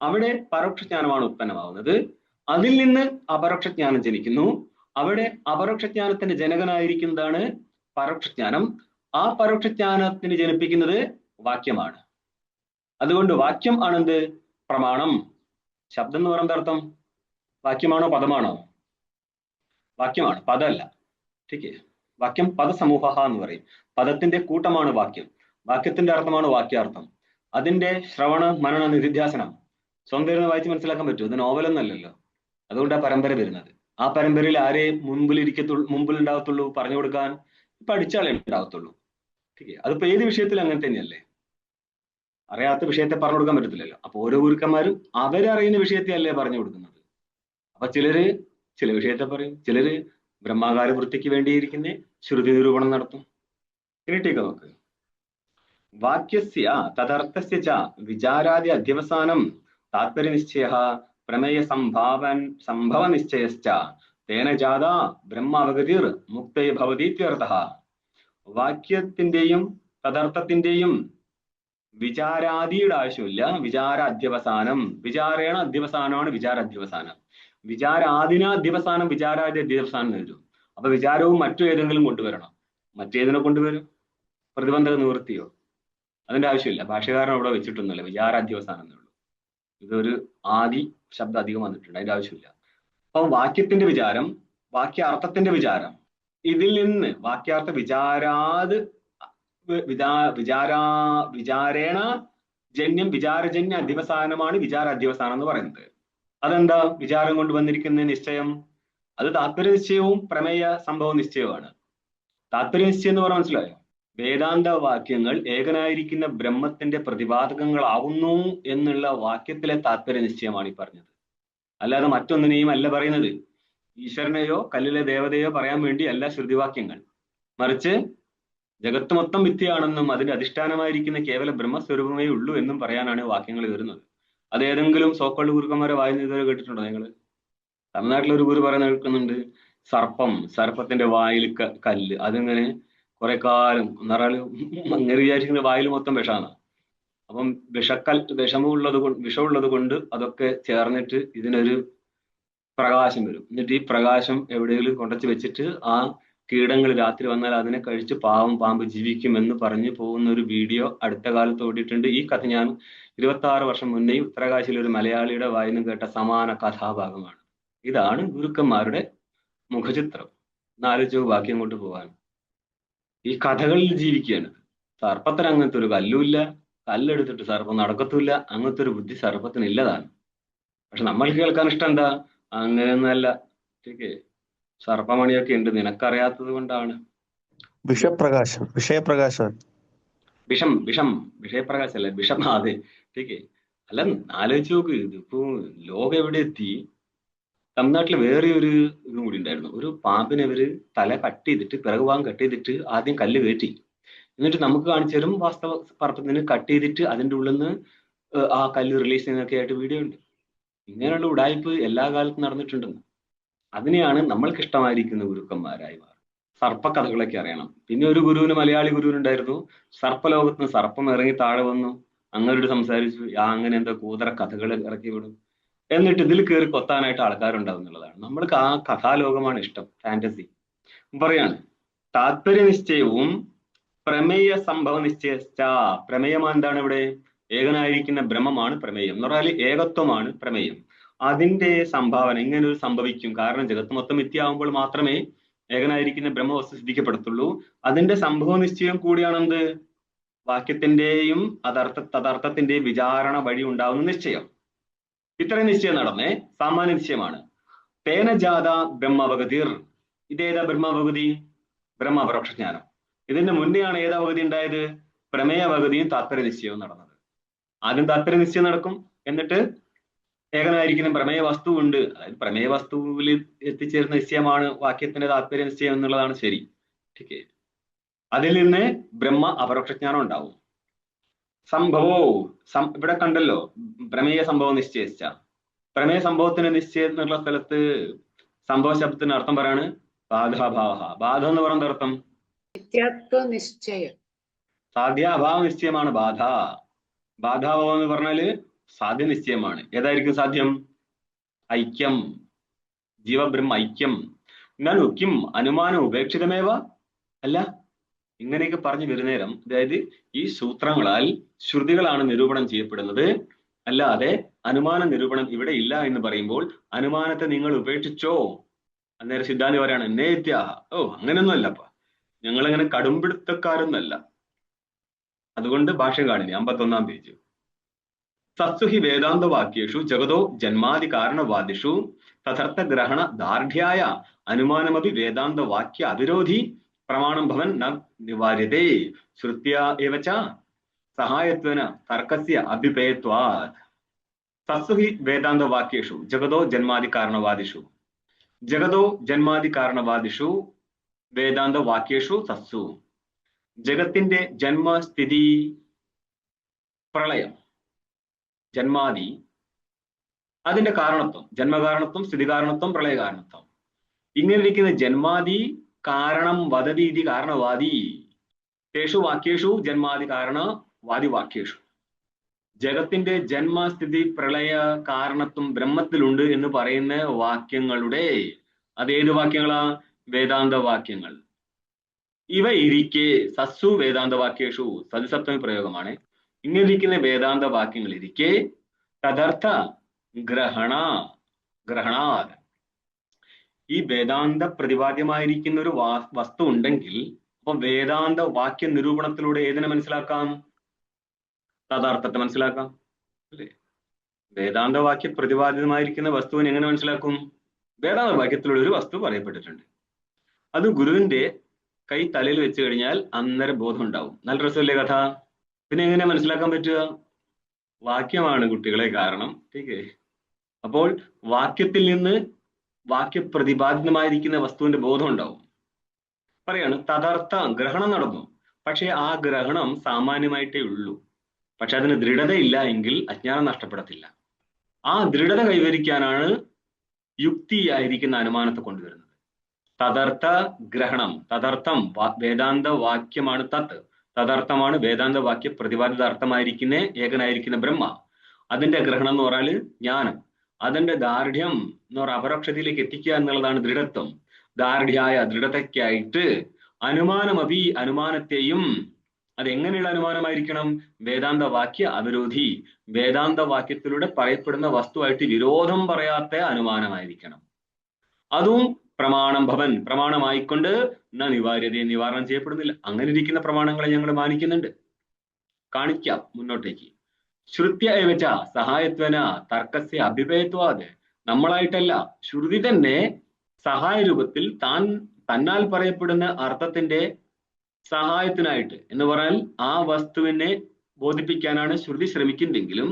അവിടെ പരോക്ഷജ്ഞാനമാണ് ഉത്പന്നമാവുന്നത്. അതിൽ നിന്ന് അപരോക്ഷജ്ഞാനം ജനിക്കുന്നു. അവിടെ അപരോക്ഷജ്ഞാനത്തിന്റെ ജനകനായിരിക്കുന്നതാണ് പരോക്ഷജ്ഞാനം. ആ പരോക്ഷജ്ഞാനത്തിന് ജനിപ്പിക്കുന്നത് വാക്യമാണ്. അതുകൊണ്ട് വാക്യം ആണെന്ത്? പ്രമാണം. ശബ്ദം എന്ന് പറയുന്നത് അർത്ഥം വാക്യമാണോ പദമാണോ? വാക്യമാണ്, പദമല്ല. ठीक വാക്യം പദസമൂഹ എന്ന് പറയും. പദത്തിന്റെ കൂട്ടമാണ് വാക്യം. വാക്യത്തിന്റെ അർത്ഥമാണ് വാക്യാർത്ഥം. അതിന്റെ ശ്രവണ മനന നിധിധ്യാസനം സ്വന്തം ഇരുന്ന് വായിച്ച് മനസ്സിലാക്കാൻ പറ്റും. ഇത് നോവലൊന്നല്ലല്ലോ. അതുകൊണ്ടാണ് പരമ്പര വരുന്നത്. ആ പരമ്പരയിൽ ആരെ മുമ്പിൽ ഉണ്ടാകത്തുള്ളൂ? പറഞ്ഞു കൊടുക്കാൻ പഠിച്ചാലേ ഉണ്ടാകത്തുള്ളൂ. അതിപ്പോ ഏത് വിഷയത്തിൽ അങ്ങനെ തന്നെയല്ലേ? അറിയാത്ത വിഷയത്തെ പറഞ്ഞു കൊടുക്കാൻ പറ്റത്തില്ലല്ലോ. അപ്പൊ ഓരോ ഗുരുക്കന്മാരും അവരറിയുന്ന വിഷയത്തെ അല്ലേ പറഞ്ഞു കൊടുക്കുന്നത്. അപ്പൊ ചില വിഷയത്തെ പറയും, ചിലര് ബ്രഹ്മാകാര വൃത്തിക്ക് വേണ്ടിയിരിക്കുന്ന ശ്രുതി നിരൂപണം നടത്തും. ഇനിട്ടേക്ക് നോക്ക്. വാക്യസ്യ തദർത്ഥസ്യ ച വിചാരാദി അധ്യവസാനം താത്പര്യനിശ്ചയഃ പ്രമേയ സംഭവ നിശ്ചയശ്ച തേന ജാത ബ്രഹ്മാവഗതിർ മുക്തേ ഭവതീത്യർത്ഥഃ. വാക്യത്തിന്റെയും തദർത്ഥത്തിന്റെയും വിചാരാദിയുടെ ആവശ്യമില്ല. വിചാര അധ്യവസാനം, വിചാരേണ അധ്യവസാനമാണ് വിചാരാധ്യവസാനം. വിചാരാദിന അധ്യവസാനം വിചാരാദി അധ്യവസാനം വരും. അപ്പൊ വിചാരവും മറ്റു ഏതെങ്കിലും കൊണ്ടുവരണം. മറ്റേതിനെ കൊണ്ടുവരും? പ്രതിബന്ധക നിവൃത്തിയോ? അതിന്റെ ആവശ്യമില്ല. ഭാഷകാരൻ അവിടെ വെച്ചിട്ടൊന്നുമില്ല, വിചാരാധ്യവസാനം എന്നുള്ളൂ. ഇതൊരു ആദി ശബ്ദം അധികം വന്നിട്ടുണ്ട്, അതിന്റെ ആവശ്യമില്ല. അപ്പൊ വാക്യത്തിന്റെ വിചാരം, വാക്യാർത്ഥത്തിന്റെ വിചാരം, ഇതിൽ നിന്ന് വാക്യാർത്ഥ വിചാരേണ ജന്യം വിചാരജന്യ അധ്യവസാനമാണ് വിചാരാധ്യവസാനം എന്ന് പറയുന്നത്. അതെന്താ? വിചാരം കൊണ്ട് വന്നിരിക്കുന്ന നിശ്ചയം. അത് താത്പര്യ നിശ്ചയവും പ്രമേയ സംഭവ നിശ്ചയവുമാണ്. താത്പര്യ നിശ്ചയം എന്ന് പറഞ്ഞാൽ മനസ്സിലായോ? വേദാന്ത വാക്യങ്ങൾ ഏകനായിരിക്കുന്ന ബ്രഹ്മത്തിന്റെ പ്രതിപാദകങ്ങളാവുന്നു എന്നുള്ള വാക്യത്തിലെ താത്പര്യ നിശ്ചയമാണ് ഈ പറഞ്ഞത്. അല്ലാതെ മറ്റൊന്നിനെയും അല്ല പറയുന്നത്. ഈശ്വരനെയോ കല്ലിലെ ദേവതയോ പറയാൻ വേണ്ടി അല്ല ശ്രുതിവാക്യങ്ങൾ. മറിച്ച് ജഗത്ത് മൊത്തം മിഥ്യയാണെന്നും അതിന്റെ അധിഷ്ഠാനമായിരിക്കുന്ന കേവല ബ്രഹ്മസ്വരൂപമേ ഉള്ളൂ എന്നും പറയാനാണ് വാക്യങ്ങൾ വരുന്നത്. അത് ഏതെങ്കിലും സോക്കോൾഡ് ഗുരുക്കന്മാരെ വായന ഇതുവരെ കേട്ടിട്ടുണ്ടോ നിങ്ങൾ? തമിഴ്നാട്ടിലൊരു ഗുരു പറയുന്ന കേൾക്കുന്നുണ്ട്, സർപ്പത്തിന്റെ വായിൽ കല്ല്. അതിങ്ങനെ കുറെ കാലം എന്നറിയാല് അങ്ങനെ വിചാരിക്കുന്ന വായിൽ മൊത്തം വിഷമാണ്. അപ്പം വിഷമുള്ളത് കൊണ്ട് അതൊക്കെ ചേർന്നിട്ട് ഇതിനൊരു പ്രകാശം വരും. എന്നിട്ട് ഈ പ്രകാശം എവിടെയെങ്കിലും കൊണ്ടച്ച് വെച്ചിട്ട് ആ കീടങ്ങൾ രാത്രി വന്നാൽ അതിനെ കഴിച്ച് പാമ്പ് ജീവിക്കുമെന്ന് പറഞ്ഞു പോകുന്ന ഒരു വീഡിയോ അടുത്ത കാലത്ത് ഓടിയിട്ടുണ്ട്. ഈ കഥ ഞാൻ 26 വർഷം മുന്നേ ഉത്തരകാശിയിലെ ഒരു മലയാളിയുടെ വായന കേട്ട സമാന കഥാഭാഗമാണ്. ഇതാണ് ഗുരുക്കന്മാരുടെ മുഖചിത്രം. നാലോചിച്ച് വാക്യം കൊണ്ട് പോകാൻ ഈ കഥകളിൽ ജീവിക്കുകയാണ്. സർപ്പത്തിന് അങ്ങനത്തെ ഒരു കല്ലുമില്ല, കല്ലെടുത്തിട്ട് സർപ്പം നടക്കത്തുമില്ല. അങ്ങനത്തെ ഒരു ബുദ്ധി സർപ്പത്തിന് ഇല്ലതാണ്. പക്ഷെ നമ്മൾക്ക് കേൾക്കാൻ ഇഷ്ടം എന്താ? അങ്ങനെയൊന്നല്ല. സർപ്പമണിയൊക്കെ ഉണ്ട്, നിനക്കറിയാത്തത് കൊണ്ടാണ്. വിഷയപ്രകാശം വിഷയപ്രകാശല്ലേ, വിഷം. അതെ, ടീക്കേ. അല്ല, ആലോചിച്ച് നോക്ക്. ഇതിപ്പോ ലോകം എവിടെ എത്തി? തമിഴ്നാട്ടിൽ വേറെ ഒരു ഇതും കൂടി ഉണ്ടായിരുന്നു. ഒരു പാമ്പിനെ അവര് തല കട്ട് ചെയ്തിട്ട്, പിറകു ഭാഗം കട്ട് ചെയ്തിട്ട് ആദ്യം കല്ല് കയറ്റി, എന്നിട്ട് നമുക്ക് കാണിച്ചു തരും വാസ്തവ സർപ്പത്തിന് കട്ട് ചെയ്തിട്ട് അതിൻ്റെ ഉള്ളിൽ നിന്ന് ആ കല്ല് റിലീസ് ചെയ്യുന്നതൊക്കെ ആയിട്ട് വീഡിയോ ഉണ്ട്. ഇങ്ങനെയുള്ള ഉടായ്പ് എല്ലാ കാലത്തും നടന്നിട്ടുണ്ടെന്ന്. അതിനെയാണ് നമ്മൾക്ക് ഇഷ്ടമായിരിക്കുന്ന ഗുരുക്കന്മാരായി മാറും. സർപ്പകഥകളൊക്കെ അറിയണം. പിന്നെ ഒരു മലയാളി ഗുരുവിനുണ്ടായിരുന്നു. സർപ്പലോകത്ത് നിന്ന് സർപ്പം ഇറങ്ങി താഴെ വന്നു, അങ്ങനോട് സംസാരിച്ചു. അങ്ങനെ എന്താ കൂതറ കഥകൾ ഇറക്കി വിടും. എന്നിട്ട് ഇതിൽ കയറി കൊത്താനായിട്ട് ആൾക്കാരുണ്ടാവും എന്നുള്ളതാണ്. നമ്മൾക്ക് ആ കഥാലോകമാണ് ഇഷ്ടം, ഫാന്റസി. പറയാണ് താത്പര്യ നിശ്ചയവും പ്രമേയ സംഭവ നിശ്ചയ. പ്രമേയം എന്താണ്? ഇവിടെ ഏകനായിരിക്കുന്ന ബ്രഹ്മമാണ് പ്രമേയം എന്ന് പറഞ്ഞാൽ ഏകത്വമാണ് പ്രമേയം. അതിന്റെ സംഭാവന ഇങ്ങനെ ഒരു സംഭവിക്കും. കാരണം ജഗത്ത് മൊത്തം മിഥ്യയാവുമ്പോൾ മാത്രമേ ഏകനായിരിക്കുന്ന ബ്രഹ്മവസ്തു സിദ്ധിക്കപ്പെടത്തുള്ളൂ. അതിന്റെ സംഭവ നിശ്ചയം കൂടിയാണെന്ത്? വാക്യത്തിന്റെയും തദർത്ഥത്തിന്റെയും വിചാരണ വഴി ഉണ്ടാവുന്ന നിശ്ചയം. ഇത്രയും നിശ്ചയം നടന്നേ സാമാന്യ നിശ്ചയമാണ്. തേന ജാത ബ്രഹ്മാവഗതിർ. ഇതേതാ ബ്രഹ്മാവഗതി? ബ്രഹ്മപരോക്ഷജ്ഞാനം. ഇതിന്റെ മുന്നെയാണ് ഏതാവഗതി ഉണ്ടായത്? പ്രമേയവഗതിയും താത്പര്യ നിശ്ചയവും നടന്നത്. ആദ്യം താത്പര്യ നിശ്ചയം നടക്കും, എന്നിട്ട് ഏകനായിരിക്കുന്ന പ്രമേയ വസ്തു ഉണ്ട്. അതായത് പ്രമേയ വസ്തുവിൽ എത്തിച്ചേരുന്ന നിശ്ചയമാണ് വാക്യത്തിന്റെ താത്പര്യ നിശ്ചയം എന്നുള്ളതാണ് ശരി. ഓക്കെ, അതിൽ നിന്ന് ബ്രഹ്മ അപരോക്ഷജ്ഞാനം ഉണ്ടാവും. സംഭവോ ഇവിടെ കണ്ടല്ലോ, പ്രമേയ സംഭവം നിശ്ചയിച്ച. പ്രമേയ സംഭവത്തിന് നിശ്ചയം എന്നുള്ള സ്ഥലത്ത് സംഭവ ശബ്ദത്തിന് അർത്ഥം പറയാണ് ബാധാഭാവ. ബാധ എന്ന് പറയുന്ന അർത്ഥം നിശ്ചയം. സാധ്യാഭാവ നിശ്ചയമാണ് ബാധ. ബാധാഭാവം എന്ന് പറഞ്ഞാല് സാധ്യ നിശ്ചയമാണ്. ഏതായിരിക്കും സാധ്യം? ഐക്യം, ജീവബ്രഹ്മ ഐക്യം. നനു കിം അനുമാനം ഉപേക്ഷിതമേവ? അല്ല, ഇങ്ങനെയൊക്കെ പറഞ്ഞു വരുന്നേരം, അതായത് ഈ സൂത്രങ്ങളാൽ ശ്രുതികളാണ് നിരൂപണം ചെയ്യപ്പെടുന്നത്, അല്ലാതെ അനുമാന നിരൂപണം ഇവിടെ ഇല്ല എന്ന് പറയുമ്പോൾ അനുമാനത്തെ നിങ്ങൾ ഉപേക്ഷിച്ചോ? അന്നേരം സിദ്ധാന്തി പറയാണ് നേത്യ, അങ്ങനെയൊന്നും അല്ലപ്പ, ഞങ്ങളങ്ങനെ കടുംപിടുത്തക്കാരൊന്നല്ല. അതുകൊണ്ട് ഭാഷ്യം കാണില്ല 51-ാം പേജ്. സത്സുഹി വേദാന്ത വാക്യേഷു ജഗതോ ജന്മാദി കാരണവാദിഷു തഥർത്ഥ ഗ്രഹണ ദാർഢ്യായ അനുമാനമപി വേദാന്ത വാക്യ അവിരോധി പ്രമാണം ഭവൻ ന നിവാര്യതേ ശ്രുത്യാ ഏവച സഹായത്വേന തർക്കസ്യ അഭിപേയത്വാത്. സത്സുഹി വേദാന്ത വാക്യേഷു ജഗതോ ജന്മാദി കാരണവാദിഷു, ജഗതോ ജന്മാദി കാരണവാദിഷു വേദാന്ത വാക്യേഷു സത്സു. ജഗത്തിന്റെ ജന്മസ്ഥിതി പ്രളയം, ജന്മാദി, അതിന്റെ കാരണത്വം, ജന്മകാരണത്വം, സ്ഥിതികാരണത്വം, പ്രളയകാരണത്വം, ഇങ്ങനെ ഇരിക്കുന്ന ജന്മാദി കാരണം വദതീതി കാരണവാദി തേഷു വാക്യേഷു ജന്മാദി കാരണ വാദി വാക്യേഷു. ജഗത്തിന്റെ ജന്മസ്ഥിതി പ്രളയ കാരണത്വം ബ്രഹ്മത്തിലുണ്ട് എന്ന് പറയുന്ന വാക്യങ്ങളുടെ, അതേത് വാക്യങ്ങളാ? വേദാന്ത വാക്യങ്ങൾ. ഇവ ഇരിക്കെ സസ്സു വേദാന്ത വാക്യേഷു, സതിസപ്തമി പ്രയോഗമാണ്. ഇങ്ങനെ ഇരിക്കുന്ന വേദാന്ത വാക്യങ്ങൾ ഇരിക്കെ തദർത്ഥ ഗ്രഹണാത്, ഈ വേദാന്ത പ്രതിപാദ്യമായിരിക്കുന്ന ഒരു വസ്തു ഉണ്ടെങ്കിൽ അപ്പൊ വേദാന്ത വാക്യ നിരൂപണത്തിലൂടെ ഏതിനെ മനസ്സിലാക്കാം? തഥാർത്ഥത്തെ മനസ്സിലാക്കാം, അല്ലേ? വേദാന്ത വാക്യ പ്രതിപാദിതമായിരിക്കുന്ന വസ്തുവിനെ എങ്ങനെ മനസ്സിലാക്കും? വേദാന്ത വാക്യത്തിലൂടെ ഒരു വസ്തു പറയപ്പെട്ടിട്ടുണ്ട്, അത് ഗുരുവിന്റെ കൈ തലയിൽ വെച്ച് കഴിഞ്ഞാൽ അന്നേരം ബോധം ഉണ്ടാവും. നല്ല രസമല്ലേ കഥ? പിന്നെ എങ്ങനെ മനസ്സിലാക്കാൻ പറ്റുക? വാക്യമാണ് കുട്ടികളെ കാരണം. ടീക്കേ? അപ്പോൾ വാക്യത്തിൽ നിന്ന് വാക്യപ്രതിപാദിതമായിരിക്കുന്ന വസ്തുവിന്റെ ബോധം ഉണ്ടാവും. പറയാണ് തദർത്ഥ ഗ്രഹണം നടന്നു, പക്ഷെ ആ ഗ്രഹണം സാമാന്യമായിട്ടേ ഉള്ളൂ. പക്ഷെ അതിന് ദൃഢതയില്ല എങ്കിൽ അജ്ഞാനം നഷ്ടപ്പെടത്തില്ല. ആ ദൃഢത കൈവരിക്കാനാണ് യുക്തിയായിരിക്കുന്ന അനുമാനത്തെ കൊണ്ടുവരുന്നത്. തദർത്ഥ ഗ്രഹണം, തദർത്ഥം വേദാന്ത വാക്യമാണ്. തദർത്ഥമാണ് വേദാന്ത വാക്യ പ്രതിപാദിത അർത്ഥമായിരിക്കുന്ന ഏകനായിരിക്കുന്ന ബ്രഹ്മ. അതിന്റെ ഗ്രഹണം എന്ന് പറഞ്ഞാൽ ജ്ഞാനം. അതിന്റെ ദാർഢ്യം എന്ന് പറഞ്ഞാൽ അപരോക്ഷതയിലേക്ക് എത്തിക്കുക എന്നുള്ളതാണ് ദൃഢത്വം. ദാർഢ്യായ ദൃഢതയ്ക്കായിട്ട് അനുമാനമപി, അനുമാനത്തെയും, അതെങ്ങനെയുള്ള അനുമാനമായിരിക്കണം? വേദാന്ത വാക്യ അവിരോധി, വേദാന്ത വാക്യത്തിലൂടെ പറയപ്പെടുന്ന വസ്തുവായിട്ട് വിരോധം പറയാത്ത അനുമാനമായിരിക്കണം. അതും പ്രമാണം ഭവൻ, പ്രമാണമായിക്കൊണ്ട് നിവാര്യതയെ നിവാരണം ചെയ്യപ്പെടുന്നില്ല. അങ്ങനെ ഇരിക്കുന്ന പ്രമാണങ്ങളെ ഞങ്ങൾ മാനിക്കുന്നുണ്ട്. കാണിക്കാം മുന്നോട്ടേക്ക്. ശ്രുത്യ ഏവച സഹായത്വന തർക്കസ്യ അഭിപേയത്വാത്, നമ്മളായിട്ടല്ല, ശ്രുതി തന്നെ സഹായ രൂപത്തിൽ തന്നാൽ പറയപ്പെടുന്ന അർത്ഥത്തിന്റെ സഹായത്തിനായിട്ട് എന്ന് പറഞ്ഞാൽ ആ വസ്തുവിനെ ബോധിപ്പിക്കാനാണ് ശ്രുതി ശ്രമിക്കുന്നെങ്കിലും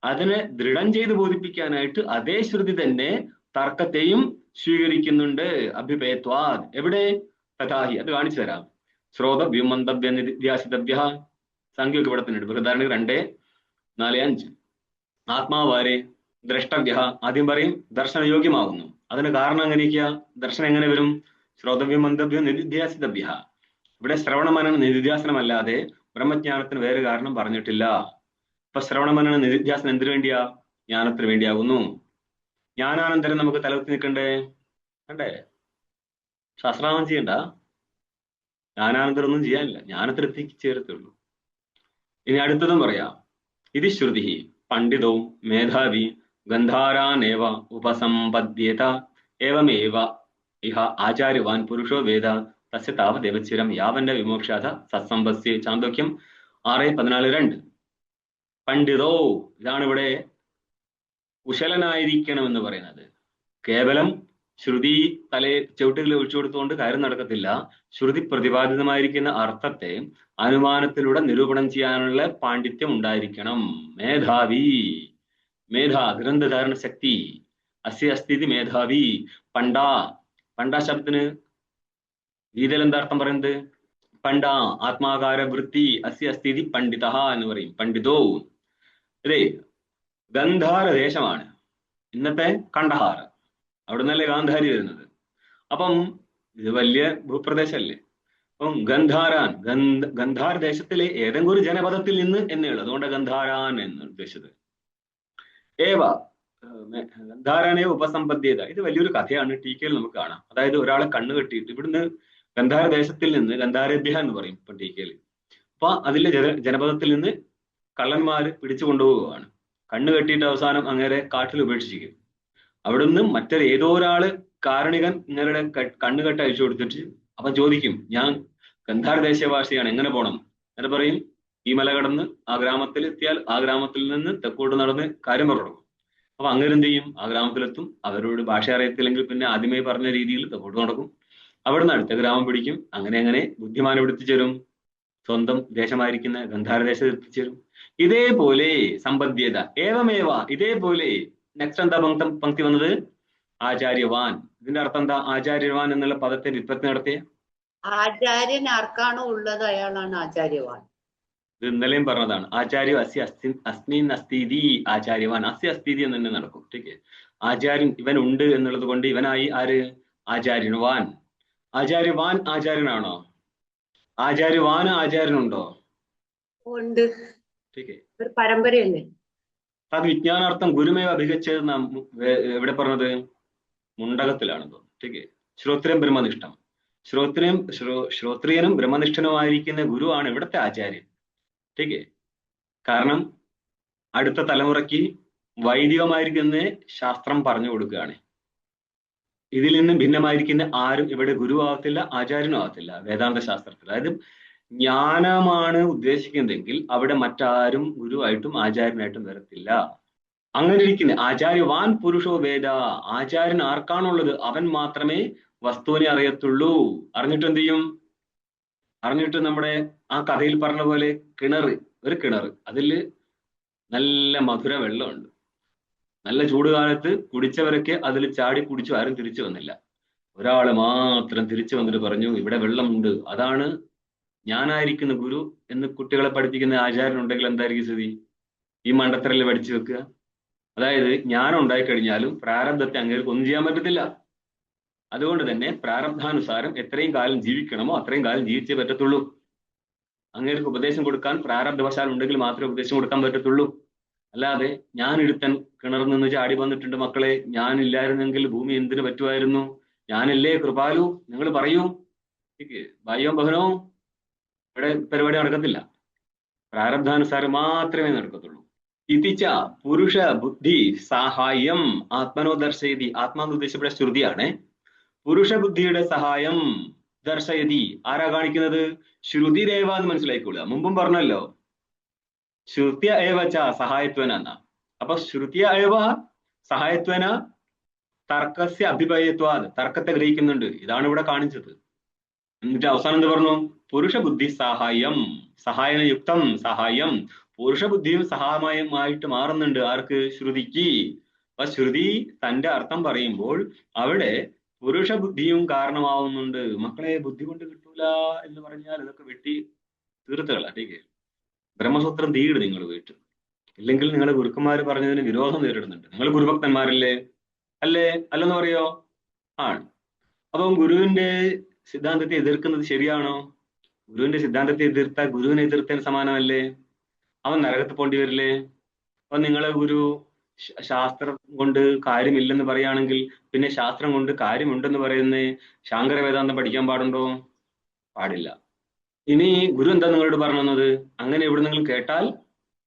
അതിനെ ദൃഢം ചെയ്ത് ബോധിപ്പിക്കാനായിട്ട് അതേ ശ്രുതി തന്നെ തർക്കത്തെയും സ്വീകരിക്കുന്നുണ്ട്. അഭിപേയത്വാത്. എവിടെ? തഥാഹി, അത് കാണിച്ചു തരാം. ശ്രോതവ്യം മന്തവ്യ നിധ്യാസിതവ്യ, സംഖ്യയൊക്കെ ഇവിടെ തന്നെ ഉണ്ട്. ബൃഹദാരണ്യക 2:4-5. ആത്മാവാരെ ദ്രഷ്ടവ്യ, ആദ്യം പറയും ദർശനയോഗ്യമാകുന്നു. അതിന് കാരണം എങ്ങനെയൊക്കെയാ? ദർശനം എങ്ങനെ വരും? ശ്രോതവ്യം മന്തവ്യം നിധ്യാസിതവ്യ. ഇവിടെ ശ്രവണമനന നിധ്യാസനമല്ലാതെ ബ്രഹ്മജ്ഞാനത്തിന് വേറെ കാരണം പറഞ്ഞിട്ടില്ല. ഇപ്പൊ ശ്രവണമനന നിധ്യാസനം എന്തിനു വേണ്ടിയാ? ജ്ഞാനത്തിന് വേണ്ടിയാകുന്നു. ജ്ഞാനാനന്തരം നമുക്ക് തലകുത്തി നിൽക്കണ്ടേ? കണ്ടേ? ശാസ്ത്രാമം ചെയ്യണ്ട, ജ്ഞാനാനന്തരം ഒന്നും ചെയ്യാനില്ല, ജ്ഞാനത്തിൽ എത്തിച്ചേരത്തുള്ളൂ. ഇനി അടുത്തതും പറയാം. ഇത് ശ്രുതി പണ്ഡിതോ മേധാവി ഗന്ധാരാനേവ ഉപസമ്പദ്യേത ഏവമേവ ഇഹ ആചാര്യവാൻ പുരുഷോ വേദ തസ്യ താവദേവചിരം യാവന്റെ വിമോക്ഷാഥ സത്സമ്പസ്യ. ചാന്തോക്യം 6:14-2. പണ്ഡിതോ, ഇതാണ് ഇവിടെ കുശലനായിരിക്കണം എന്ന് പറയുന്നത്. കേവലം ശ്രുതി ചവിട്ടുകളിൽ ഒഴിച്ചു കൊടുത്തുകൊണ്ട് കാര്യം നടക്കത്തില്ല. ശ്രുതി പ്രതിപാദിതമായിരിക്കുന്ന അർത്ഥത്തെ അനുമാനത്തിലൂടെ നിരൂപണം ചെയ്യാനുള്ള പാണ്ഡിത്യം ഉണ്ടായിരിക്കണം. മേധാവി, ഗ്രന്ഥധാരണ ശക്തി. അസ്യ അസ്ഥിതി മേധാവി. പണ്ട ശബ്ദത്തിന് ഗീതയിൽ എന്താ അർത്ഥം പറയുന്നത്? പണ്ട ആത്മാകാര വൃത്തി. അസ്യ അസ്ഥിതി പണ്ഡിത എന്ന് പറയും. പണ്ഡിതോ. അതെ, ഗന്ധാര ദേശമാണ് ഇന്നത്തെ കണ്ടഹാർ, അവിടെ നിന്നല്ലേ ഗാന്ധാരി വരുന്നത്. അപ്പം ഇത് വലിയ ഭൂപ്രദേശമല്ലേ. അപ്പം ഗന്ധാര ദേശത്തിലെ ഏതെങ്കിലും ഒരു ജനപദത്തിൽ നിന്ന് എന്നുള്ളത്, അതുകൊണ്ട് ഗന്ധാരാൻ എന്ന് ഉദ്ദേശിച്ചത്. ഗന്ധാരാനെ ഉപസമ്പദ്ധ്യത, ഇത് വലിയൊരു കഥയാണ്. ടീക്കയിൽ നമുക്ക് കാണാം. അതായത് ഒരാളെ കണ്ണു കെട്ടിയിട്ട് ഇവിടുന്ന് ഗന്ധാര ദേശത്തിൽ നിന്ന് ഗന്ധാരഭ്യ എന്ന് പറയും ഇപ്പൊ ടീക്കയില്. അപ്പൊ അതിലെ ജനപദത്തിൽ നിന്ന് കള്ളന്മാര് പിടിച്ചു കൊണ്ടുപോവുകയാണ്. കണ്ണ് കെട്ടിയിട്ട് അവസാനം അങ്ങനെ കാട്ടിൽ ഉപേക്ഷിക്കും. അവിടുന്ന് മറ്റൊരു ഏതോ ഒരാള് കാരണികൻ ഇങ്ങനെ കണ്ണ് കെട്ട് അയച്ചു കൊടുത്തിട്ട് അപ്പൊ ചോദിക്കും, ഞാൻ ഗന്ധാര ദേശവാസിയാണ്, എങ്ങനെ പോണം? അങ്ങനെ പറയും, ഈ മല കടന്ന് ആ ഗ്രാമത്തിൽ എത്തിയാൽ ആ ഗ്രാമത്തിൽ നിന്ന് തെക്കോട്ട് നടന്ന് കാര്യം പറഞ്ഞു. അപ്പൊ അങ്ങനെ എന്ത് ചെയ്യും? ആ ഗ്രാമത്തിലെത്തും. അവരോട് ഭാഷ അറിയത്തില്ലെങ്കിൽ പിന്നെ ആദ്യമേ പറഞ്ഞ രീതിയിൽ തെക്കോട്ട് നടക്കും. അവിടുന്ന് അടുത്ത ഗ്രാമം പിടിക്കും. അങ്ങനെ അങ്ങനെ ബുദ്ധിമാൻ എത്തിച്ചേരും, സ്വന്തം ദേശമായിരിക്കുന്ന ഗന്ധാരദേശത്ത് എത്തിച്ചേരും. ഇതേപോലെ സമ്പദ്യത ഏവമേവ, ഇതേപോലെ. നെക്സ്റ്റ് എന്താ പങ്ക്തി വന്നത്? ആചാര്യവാൻ. ഇതിന്റെ അർത്ഥം എന്താ? ആചാര്യവാൻ എന്നുള്ള പദത്തെ വ്യുത്പത്തി നടത്തിയ ആചാര്യൻ ആർക്കാണോ ഉള്ളത് അയാളാണ് ആചാര്യവാൻ. ഇത് ഇന്നലെയും പറഞ്ഞതാണ്. ആചാര്യ അസ്മിൻ അസ്ഥിതി ആചാര്യവാൻ. അസ്ഥിതി എന്ന് തന്നെ നടക്കും. ടീക്ക്. ആചാര്യൻ ഇവൻ ഉണ്ട് എന്നുള്ളത് കൊണ്ട് ഇവനായി ആര്? ആചാര്യവാൻ. ആചാര്യവാൻ ആചാര്യനാണോ? ആചാര്യവാൻ ആചാര്യനുണ്ടോ? ഉണ്ട്. ടീക്ക്. ഒരു പരമ്പരയല്ലേ? അത് വിജ്ഞാനാർത്ഥം ഗുരുമേവ അഭിഗച്ഛത് നാം എവിടെ പറഞ്ഞത്? മുണ്ടകത്തിലാണ്. ടീക്ക്. ശ്രോത്രിയം ബ്രഹ്മനിഷ്ഠം. ശ്രോത്രിയനും ബ്രഹ്മനിഷ്ഠനുമായിരിക്കുന്ന ഗുരുവാണ് ഇവിടുത്തെ ആചാര്യൻ. ടീക്ക്. കാരണം അടുത്ത തലമുറയ്ക്ക് വൈദികമായിരിക്കുന്ന ശാസ്ത്രം പറഞ്ഞു കൊടുക്കുകയാണ്. ഇതിൽ നിന്നും ഭിന്നമായിരിക്കുന്ന ആരും ഇവിടെ ഗുരുവാകത്തില്ല, ആചാര്യനും ആകത്തില്ല വേദാന്ത ശാസ്ത്രത്തിൽ. അതായത് ജ്ഞാനമാണ് ഉദ്ദേശിക്കുന്നതെങ്കിൽ അവിടെ മറ്റാരും ഗുരുവായിട്ടും ആചാര്യനായിട്ടും വരത്തില്ല. അങ്ങനെ ഇരിക്കുന്ന ആചാര്യവാൻ പുരുഷോ വേദ. ആചാര്യൻ ആർക്കാണുള്ളത് അവൻ മാത്രമേ വസ്തുവിനെ അറിയത്തുള്ളൂ. അറിഞ്ഞിട്ട് എന്ത് ചെയ്യും? അറിഞ്ഞിട്ട് നമ്മുടെ ആ കഥയിൽ പറഞ്ഞ പോലെ ഒരു കിണർ, അതിൽ നല്ല മധുര വെള്ളമുണ്ട്. നല്ല ചൂടുകാലത്ത് കുടിച്ചവരൊക്കെ അതിൽ ചാടി കുടിച്ചു, ആരും തിരിച്ചു വന്നില്ല. ഒരാള് മാത്രം തിരിച്ചു വന്നിട്ട് പറഞ്ഞു, ഇവിടെ വെള്ളമുണ്ട്, അതാണ് ഞാനായിരിക്കുന്ന ഗുരു എന്ന് കുട്ടികളെ പഠിപ്പിക്കുന്ന ആചാര്യൻ ഉണ്ടെങ്കിൽ എന്തായിരിക്കും സ്ഥിതി? ഈ മണ്ടത്തരല്ലേ പഠിച്ചു വെക്കുക. അതായത് ജ്ഞാനം ഉണ്ടായിക്കഴിഞ്ഞാലും പ്രാരബ്ധത്തെ അങ്ങേർക്ക് ഒന്നും ചെയ്യാൻ പറ്റത്തില്ല. അതുകൊണ്ട് തന്നെ പ്രാരബ്ധാനുസാരം എത്രയും കാലം ജീവിക്കണമോ അത്രയും കാലം ജീവിച്ചേ പറ്റത്തുള്ളൂ. അങ്ങേർക്ക് ഉപദേശം കൊടുക്കാൻ പ്രാരബ്ധവശാൽ ഉണ്ടെങ്കിൽ മാത്രമേ ഉപദേശം കൊടുക്കാൻ പറ്റത്തുള്ളൂ. അല്ലാതെ ഞാൻ എടുത്തൻ കിണറിൽ നിന്ന് ചാടി വന്നിട്ടുണ്ട് മക്കളെ, ഞാൻ ഇല്ലായിരുന്നെങ്കിൽ ഭൂമി എന്തിനു പറ്റുമായിരുന്നു, ഞാനല്ലേ കൃപാലു, നിങ്ങൾ പറയൂ, ഭായ്യോ ബഹനോ, ഇവിടെ പരിപാടി നടക്കത്തില്ല. പ്രാരബ്ധാനുസാരം മാത്രമേ നടക്കത്തുള്ളൂ. ഇതിച്ച പുരുഷ ബുദ്ധി സഹായം ആത്മനോ ദർശയതി. ആത്മാന്ന് ഉദ്ദേശിച്ചവിടെ ശ്രുതിയാണ്. പുരുഷ ബുദ്ധിയുടെ സഹായം ദർശയതി. ആരാ കാണിക്കുന്നത്? ശ്രുതിരേവ എന്ന് മനസ്സിലായിക്കൊള്ളുക. മുമ്പും പറഞ്ഞല്ലോ, ശ്രുത്യ ഏവച്ച സഹായത്വന എന്നാ. അപ്പൊ ശ്രുത്യ ഏവ സഹായത്വന തർക്കസ്യ അഭിഭയത്വാത്. തർക്കത്തെ ഗ്രഹിക്കുന്നുണ്ട്. ഇതാണ് ഇവിടെ കാണിച്ചത്. എന്നിട്ട് അവസാനം എന്ത് പറഞ്ഞു? പുരുഷ ബുദ്ധി സഹായം, സഹായനയുക്തം സഹായം. പുരുഷ ബുദ്ധിയും സഹായമായിട്ട് മാറുന്നുണ്ട്. ആർക്ക്? ശ്രുതിക്ക്. അപ്പൊ ശ്രുതി തന്റെ അർത്ഥം പറയുമ്പോൾ അവിടെ പുരുഷ ബുദ്ധിയും കാരണമാവുന്നുണ്ട്. മക്കളെ, ബുദ്ധി കൊണ്ട് കിട്ടൂല എന്ന് പറഞ്ഞാൽ ഇതൊക്കെ വെട്ടി തീർത്തുകള. ടീക്ക്. ബ്രഹ്മസൂത്രം തീയിട് നിങ്ങൾ വീട്ടിൽ. ഇല്ലെങ്കിൽ നിങ്ങളെ ഗുരുക്കന്മാര് പറഞ്ഞതിന് വിരോധം നേരിടുന്നുണ്ട്. നിങ്ങൾ ഗുരുഭക്തന്മാരല്ലേ? അല്ലേ? അല്ലെന്ന് പറയോ? ആണ്. അപ്പം ഗുരുവിന്റെ സിദ്ധാന്തത്തെ എതിർക്കുന്നത് ശരിയാണോ? ഗുരുവിന്റെ സിദ്ധാന്തത്തെ എതിർത്താൽ ഗുരുവിനെ എതിർത്തതിന് സമാനമല്ലേ? അവൻ നരകത്ത് പോണ്ടി വരില്ലേ? അപ്പൊ നിങ്ങളെ ഗുരു ശാസ്ത്രം കൊണ്ട് കാര്യമില്ലെന്ന് പറയുകയാണെങ്കിൽ പിന്നെ ശാസ്ത്രം കൊണ്ട് കാര്യമുണ്ടെന്ന് പറയുന്നേ ശാങ്കര വേദാന്തം പഠിക്കാൻ പാടുണ്ടോ? പാടില്ല. ഇനി ഗുരു എന്താ നിങ്ങളോട് പറഞ്ഞത്? അങ്ങനെ എവിടെ നിങ്ങൾ കേട്ടാൽ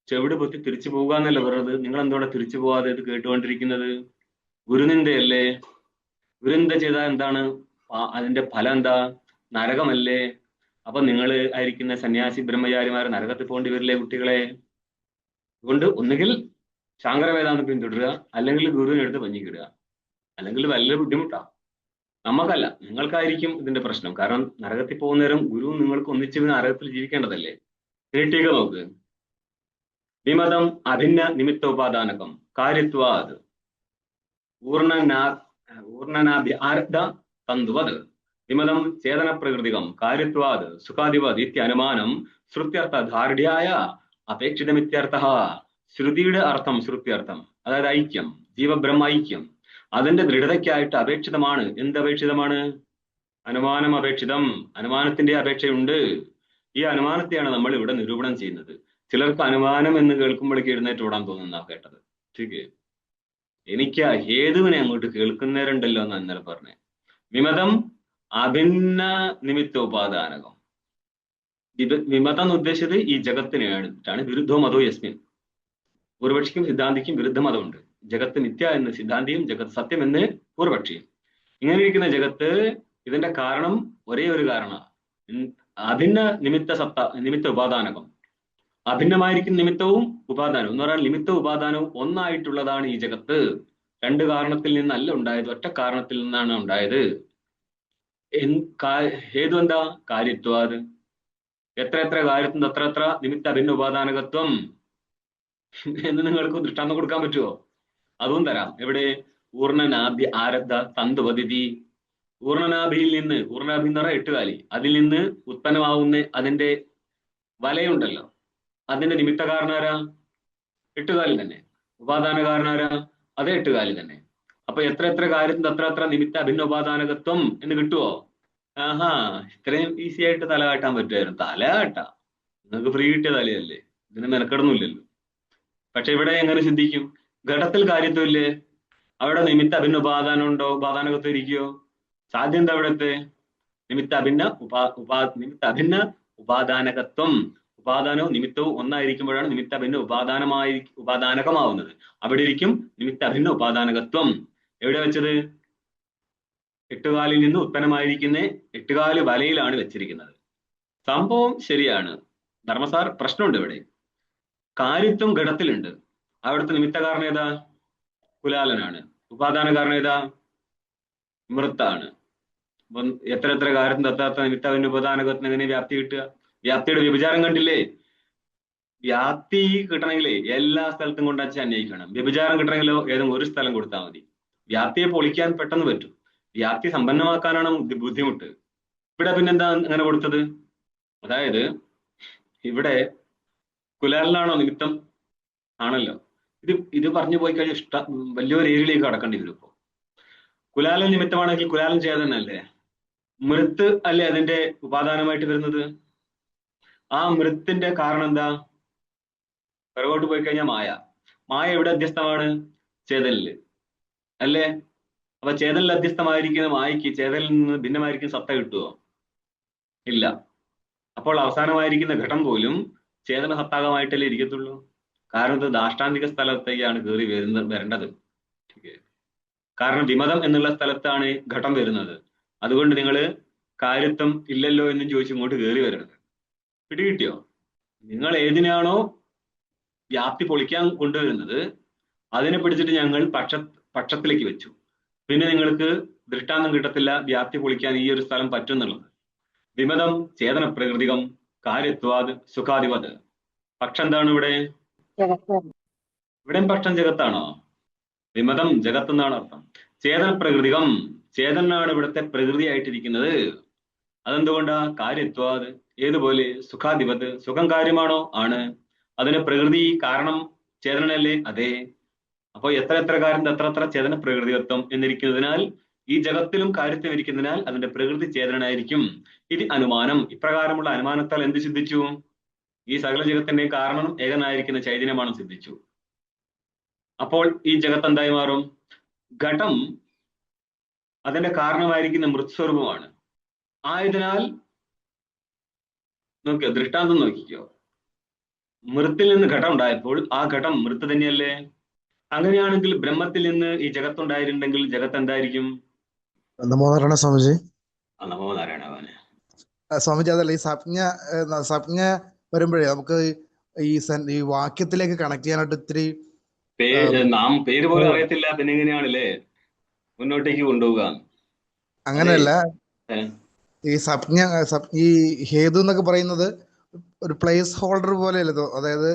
ചെവിട് പൊത്തി തിരിച്ചു പോവുക എന്നല്ല പറഞ്ഞത്. നിങ്ങൾ എന്തോടെ തിരിച്ചു പോവാതെ ഇത് കേട്ടുകൊണ്ടിരിക്കുന്നത്? ഗുരുനിന്ദയല്ലേ? ഗുരുനിന്ദ ചെയ്താൽ എന്താണ് അതിന്റെ ഫലം? എന്താ? നരകമല്ലേ? അപ്പൊ നിങ്ങൾ ആയിരിക്കുന്ന സന്യാസി ബ്രഹ്മചാരിമാർ നരകത്തിൽ പോകേണ്ടി വരില്ലേ കുട്ടികളെ? അതുകൊണ്ട് ഒന്നുകിൽ ശാങ്കര വേദാന്തം പിന്തുടരുക, അല്ലെങ്കിൽ ഗുരുവിനെ എടുത്ത് പഞ്ഞിക്കിടുക. അല്ലെങ്കിൽ വലിയ ബുദ്ധിമുട്ടാ. നമുക്കല്ല, നിങ്ങൾക്കായിരിക്കും ഇതിന്റെ പ്രശ്നം. കാരണം നരകത്തിൽ പോകുന്നേരം ഗുരു നിങ്ങൾക്ക് ഒന്നിച്ച് നരകത്തിൽ ജീവിക്കേണ്ടതല്ലേ? നീട്ടിക നോക്ക്. വിമതം അഭിന്ന നിമിത്തോപാദാനകം കാര്യത്വാത് ഊർണനാഭ്യാർദ്ധ തന്തുവത് വിമതം ചേതന പ്രകൃതികം കാര്യത്വാത് സുഖാധിപത് ഇത്യനുമാനം ശ്രുത്യർത്ഥ ധാർഢ്യായ അപേക്ഷിതമിത്യർത്ഥ. ശ്രുതിയുടെ അർത്ഥം ശ്രുത്യർത്ഥം, അതായത് ഐക്യം, ജീവബ്രഹ്മ ഐക്യം, അതിന്റെ ദൃഢതയ്ക്കായിട്ട് അപേക്ഷിതമാണ്. എന്ത് അപേക്ഷിതമാണ്? അനുമാനം അപേക്ഷിതം. അനുമാനത്തിന്റെ അപേക്ഷയുണ്ട്. ഈ അനുമാനത്തെയാണ് നമ്മൾ ഇവിടെ നിരൂപണം ചെയ്യുന്നത്. ചിലർക്ക് അനുമാനം എന്ന് കേൾക്കുമ്പോഴേക്ക് എഴുന്നേറ്റ് ഓടാൻ തോന്നുന്ന കേട്ടത്. ശരി, എനിക്ക് ഹേതുവിനെ അങ്ങോട്ട് കേൾക്കുന്നവരുണ്ടല്ലോ എന്ന് ഇന്നലെ പറഞ്ഞേ. വിമതം അഭിന്ന നിമിത്ത ഉപാദാനകം. വിമതം എന്ന് ഉദ്ദേശിച്ചത് ഈ ജഗത്തിനെയാണ്. വിരുദ്ധോ മതോ യസ്മിൻ. പൂർവപക്ഷിക്കും സിദ്ധാന്തിക്കും വിരുദ്ധ മതമുണ്ട്. ജഗത്ത് മിഥ്യ എന്ന് സിദ്ധാന്തിയും ജഗത്ത് സത്യം എന്ന് പൂർവപക്ഷിയും. ഇങ്ങനെ ഇരിക്കുന്ന ജഗത്ത്, ഇതിന്റെ കാരണം ഒരേ ഒരു കാരണമാണ്, അഭിന്ന നിമിത്ത ഉപാദാനകം. അഭിന്നമായിരിക്കുന്ന നിമിത്തവും ഉപാദാനവും എന്ന് പറഞ്ഞാൽ നിമിത്ത ഉപാദാനവും ഒന്നായിട്ടുള്ളതാണ് ഈ ജഗത്ത്. രണ്ട് കാരണത്തിൽ നിന്നല്ല ഉണ്ടായത്, ഒറ്റ കാരണത്തിൽ നിന്നാണ് ഉണ്ടായത്. ഹേതു എന്താ? കാര്യത്വാത്. എത്ര കാര്യത്തിന് അത്ര നിമിത്ത അഭിന്ന ഉപാദാനകത്വം എന്ന് നിങ്ങൾക്ക് ദൃഷ്ടാന്തം കൊടുക്കാൻ പറ്റുമോ? അതും തരാം. എവിടെ? ഊർണനാഭി ആരബ്ധ തന്തുവതിഥി. ഊർണനാഭിയിൽ നിന്ന്, ഊർണനാഭി എന്ന് പറഞ്ഞാൽ എട്ടുകാലി, അതിൽ നിന്ന് ഉത്പന്നമാവുന്ന അതിന്റെ വലയുണ്ടല്ലോ, അതിന്റെ നിമിത്ത കാരണാരാ? എട്ടുകാലി തന്നെ. ഉപാദാന കാരണാരാ? അതേ എട്ടുകാലി തന്നെ. അപ്പൊ എത്ര കാര്യത്തിന് അത്ര നിമിത്ത അഭിന്ന ഉപാദാനകത്വം എന്ന് കിട്ടുവോ? ആഹാ, ഇത്രയും ഈസി ആയിട്ട് തല കാട്ടാൻ പറ്റുമായിരുന്നു. തല കാട്ടാ, നിങ്ങൾക്ക് ഫ്രീ കിട്ടിയ തലയല്ലേ, ഇതിന് മെനക്കെടുന്നില്ലല്ലോ. പക്ഷെ ഇവിടെ എങ്ങനെ സിദ്ധിക്കും? ഘടത്തിൽ കാര്യത്വമില്ലേ, അവിടെ നിമിത്ത അഭിന്ന ഉപാദാനം ഉണ്ടോ? ഉപാദാനകത്വം ഇരിക്കുവോ? സാധ്യം എന്താ അവിടത്തെ? നിമിത്ത അഭിന്ന ഉപാദാനകത്വം. ഉപാദാനവും നിമിത്തവും ഒന്നായിരിക്കുമ്പോഴാണ് നിമിത്ത അഭിന്ന ഉപാദാനകമാവുന്നത്. അവിടെ ഇരിക്കും നിമിത്ത അഭിന്ന ഉപാദാനകത്വം. എവിടെ വെച്ചത്? എട്ടുകാലിൽ നിന്ന് ഉത്പന്നമായിരിക്കുന്ന എട്ടുകാല് വലയിലാണ് വെച്ചിരിക്കുന്നത്. സംഭവം ശരിയാണ് ധർമ്മസാർ. പ്രശ്നമുണ്ട് ഇവിടെ. കാര്യത്വം ഘടത്തിലുണ്ട്. അവിടുത്തെ നിമിത്ത കാരണം ഏതാ? കുലാലനാണ്. ഉപാദാന കാരണം ഏതാ? മൃത്താണ്. അപ്പം എത്ര കാര്യത്തിന് തത്താത്ത നിമിത്ത അഭിന്ന ഉപാദാനകത്തിന് എങ്ങനെ വ്യാപ്തി കിട്ടുക? വ്യാപ്തിയുടെ വ്യഭിചാരം കണ്ടില്ലേ? വ്യാപ്തി കിട്ടണമെങ്കിലേ എല്ലാ സ്ഥലത്തും കൊണ്ടുവച്ച് അന്വയിക്കണം. വ്യഭിചാരം കിട്ടണമെങ്കിലോ ഏതെങ്കിലും ഒരു സ്ഥലം കൊടുത്താൽ മതി. വ്യാപ്തിയെ പൊളിക്കാൻ പെട്ടെന്ന് പറ്റും. വ്യാപ്തി സമ്പന്നമാക്കാനാണ് ബുദ്ധിമുട്ട്. ഇവിടെ പിന്നെന്താ അങ്ങനെ കൊടുത്തത്? അതായത് ഇവിടെ കുലാലനാണോ നിമിത്തം? ആണല്ലോ. ഇത് പറഞ്ഞു പോയി കഴിഞ്ഞാൽ വലിയൊരു ഏരിയയിലേക്ക് കടക്കേണ്ടി വരും. ഇപ്പോ കുലാലൻ നിമിത്തമാണെങ്കിൽ കുലാലൻ ചേതനല്ലേ? മൃത്ത് അല്ലേ അതിന്റെ ഉപാദാനമായിട്ട് വരുന്നത്? ആ മൃത്തിന്റെ കാരണം എന്താ? പിറകോട്ട് പോയി കഴിഞ്ഞാൽ മായ എവിടെ അധ്യസ്ഥമാണ്? ചേതനില് അല്ലേ? അപ്പൊ ചേതനിൽ അധ്യസ്ഥമായിരിക്കുന്ന മായയ്ക്ക് ചേതനിൽ നിന്ന് ഭിന്നമായിരിക്കുന്ന സത്ത കിട്ടുമോ? ഇല്ല. അപ്പോൾ അവസാനമായിരിക്കുന്ന ഘടം പോലും ചേതന സത്താകമായിട്ടല്ലേ ഇരിക്കത്തുള്ളൂ. കാരണം ഇത് ദാഷ്ടാന്തിക സ്ഥലത്തേക്കാണ് കയറി വരേണ്ടത്. കാരണം വിമതം എന്നുള്ള സ്ഥലത്താണ് ഘടം വരുന്നത്. അതുകൊണ്ട് നിങ്ങൾ കാര്യത്വം ഇല്ലല്ലോ എന്നും ചോദിച്ച് ഇങ്ങോട്ട് കയറി വരരുത്. പിടികിട്ടിയോ? നിങ്ങൾ ഏതിനാണോ വ്യാപ്തി പൊളിക്കാൻ കൊണ്ടുവരുന്നത് അതിനെ പിടിച്ചിട്ട് ഞങ്ങൾ പക്ഷത്തിലേക്ക് വെച്ചു. പിന്നെ നിങ്ങൾക്ക് ദൃഷ്ടാന്തം കിട്ടത്തില്ല വ്യാപ്തി പൊളിക്കാൻ ഈ ഒരു സ്ഥലം പറ്റുന്നുള്ളത്. വിമതം ചേതന പ്രകൃതികം കാര്യത്വാത് സുഖാധിപത്. പക്ഷം എന്താണ് ഇവിടെ? ഇവിടെയും പക്ഷം ജഗത്താണോ? വിമതം ജഗത്ത് എന്നാണ് അർത്ഥം. ചേതന പ്രകൃതികം, ചേതനാണ് ഇവിടുത്തെ പ്രകൃതിയായിട്ടിരിക്കുന്നത്. അതെന്തുകൊണ്ടാ? കാര്യത്വാത്. ഏതുപോലെ? സുഖാധിപത്. സുഖം കാര്യമാണോ? ആണ്. അതിന് പ്രകൃതി കാരണം ചേതനല്ലേ? അതെ. അപ്പൊ എത്ര കാര്യം അത്ര ചേതന പ്രകൃതികത്വം എന്നിരിക്കുന്നതിനാൽ ഈ ജഗത്തിലും കാര്യത്വം ഇരിക്കുന്നതിനാൽ അതിന്റെ പ്രകൃതി ചേതനായിരിക്കും. ഇത് അനുമാനം. ഇപ്രകാരമുള്ള അനുമാനത്താൽ എന്ത് സിദ്ധിച്ചു? ഈ സകല ജഗത്തിന്റെ കാരണം ഏകനായിരിക്കുന്ന ചൈതന്യമാണ് സിദ്ധിച്ചു. അപ്പോൾ ഈ ജഗത്ത് എന്തായി മാറും? ഘടം അതിന്റെ കാരണമായിരിക്കുന്ന മൃത്സ്വരൂപമാണ്. ആയതിനാൽ നോക്കിയോ, ദൃഷ്ടാന്തം നോക്കിക്കോ. മൃത്തിൽ നിന്ന് ഘടം ഉണ്ടായപ്പോൾ ആ ഘടം മൃത്ത് തന്നെയല്ലേ? അങ്ങനെയാണെങ്കിൽ ബ്രഹ്മത്തിൽ നിന്ന് ഈ ജഗത്തുണ്ടായിട്ടുണ്ടെങ്കിൽ ജഗത്ത് എന്തായിരിക്കും? നമോ നാരായണ സ്വാമിജി. നമോ നാരായണ. സ്വാമിജി, അതല്ല ഈ സംജ്ഞ വരുമ്പോഴേ നമുക്ക് ഈ വാക്യത്തിലേക്ക് കണക്ട് ചെയ്യാനായിട്ട് ഇത്തിരി നാം പേര് പോലും അറിയത്തില്ല, പിന്നെ എങ്ങനെയാണല്ലേ മുന്നോട്ടേക്ക് കൊണ്ടുപോവുക? അങ്ങനെയല്ല, ഈ ഈ ഹേതു എന്നൊക്കെ പറയുന്നത് ഒരു പ്ലേസ് ഹോൾഡർ പോലെയല്ലോ. അതായത്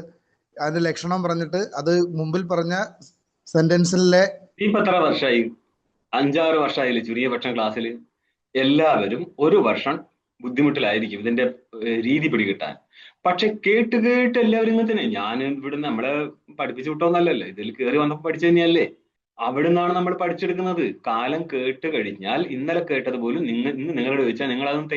അതിന്റെ ലക്ഷണം പറഞ്ഞിട്ട് അത് മുമ്പിൽ പറഞ്ഞ സെന്റൻസിലെ ഇപ്പൊ എത്ര വർഷമായി? 5-6 വർഷമായില്ലേ ചുരുങ്ങിയ പക്ഷം ക്ലാസ്സിൽ. എല്ലാവരും ഒരു വർഷം ബുദ്ധിമുട്ടിലായിരിക്കും ഇതിന്റെ രീതി പിടികിട്ടാൻ. പക്ഷെ കേട്ട് എല്ലാവരും ഇങ്ങനെ തന്നെ. ഞാൻ ഇവിടുന്ന് നമ്മളെ പഠിപ്പിച്ചു വിട്ടോന്നല്ലല്ലോ, ഇതിൽ കയറി വന്നപ്പോൾ പഠിച്ചു തന്നെയല്ലേ. അവിടെ നിന്നാണ് നമ്മൾ പഠിച്ചെടുക്കുന്നത്. കാലം കേട്ട് കഴിഞ്ഞാൽ ഇന്നലെ കേട്ടത് പോലും ഇന്ന് നിങ്ങളോട് ചോദിച്ചാൽ നിങ്ങൾ അതൊന്നും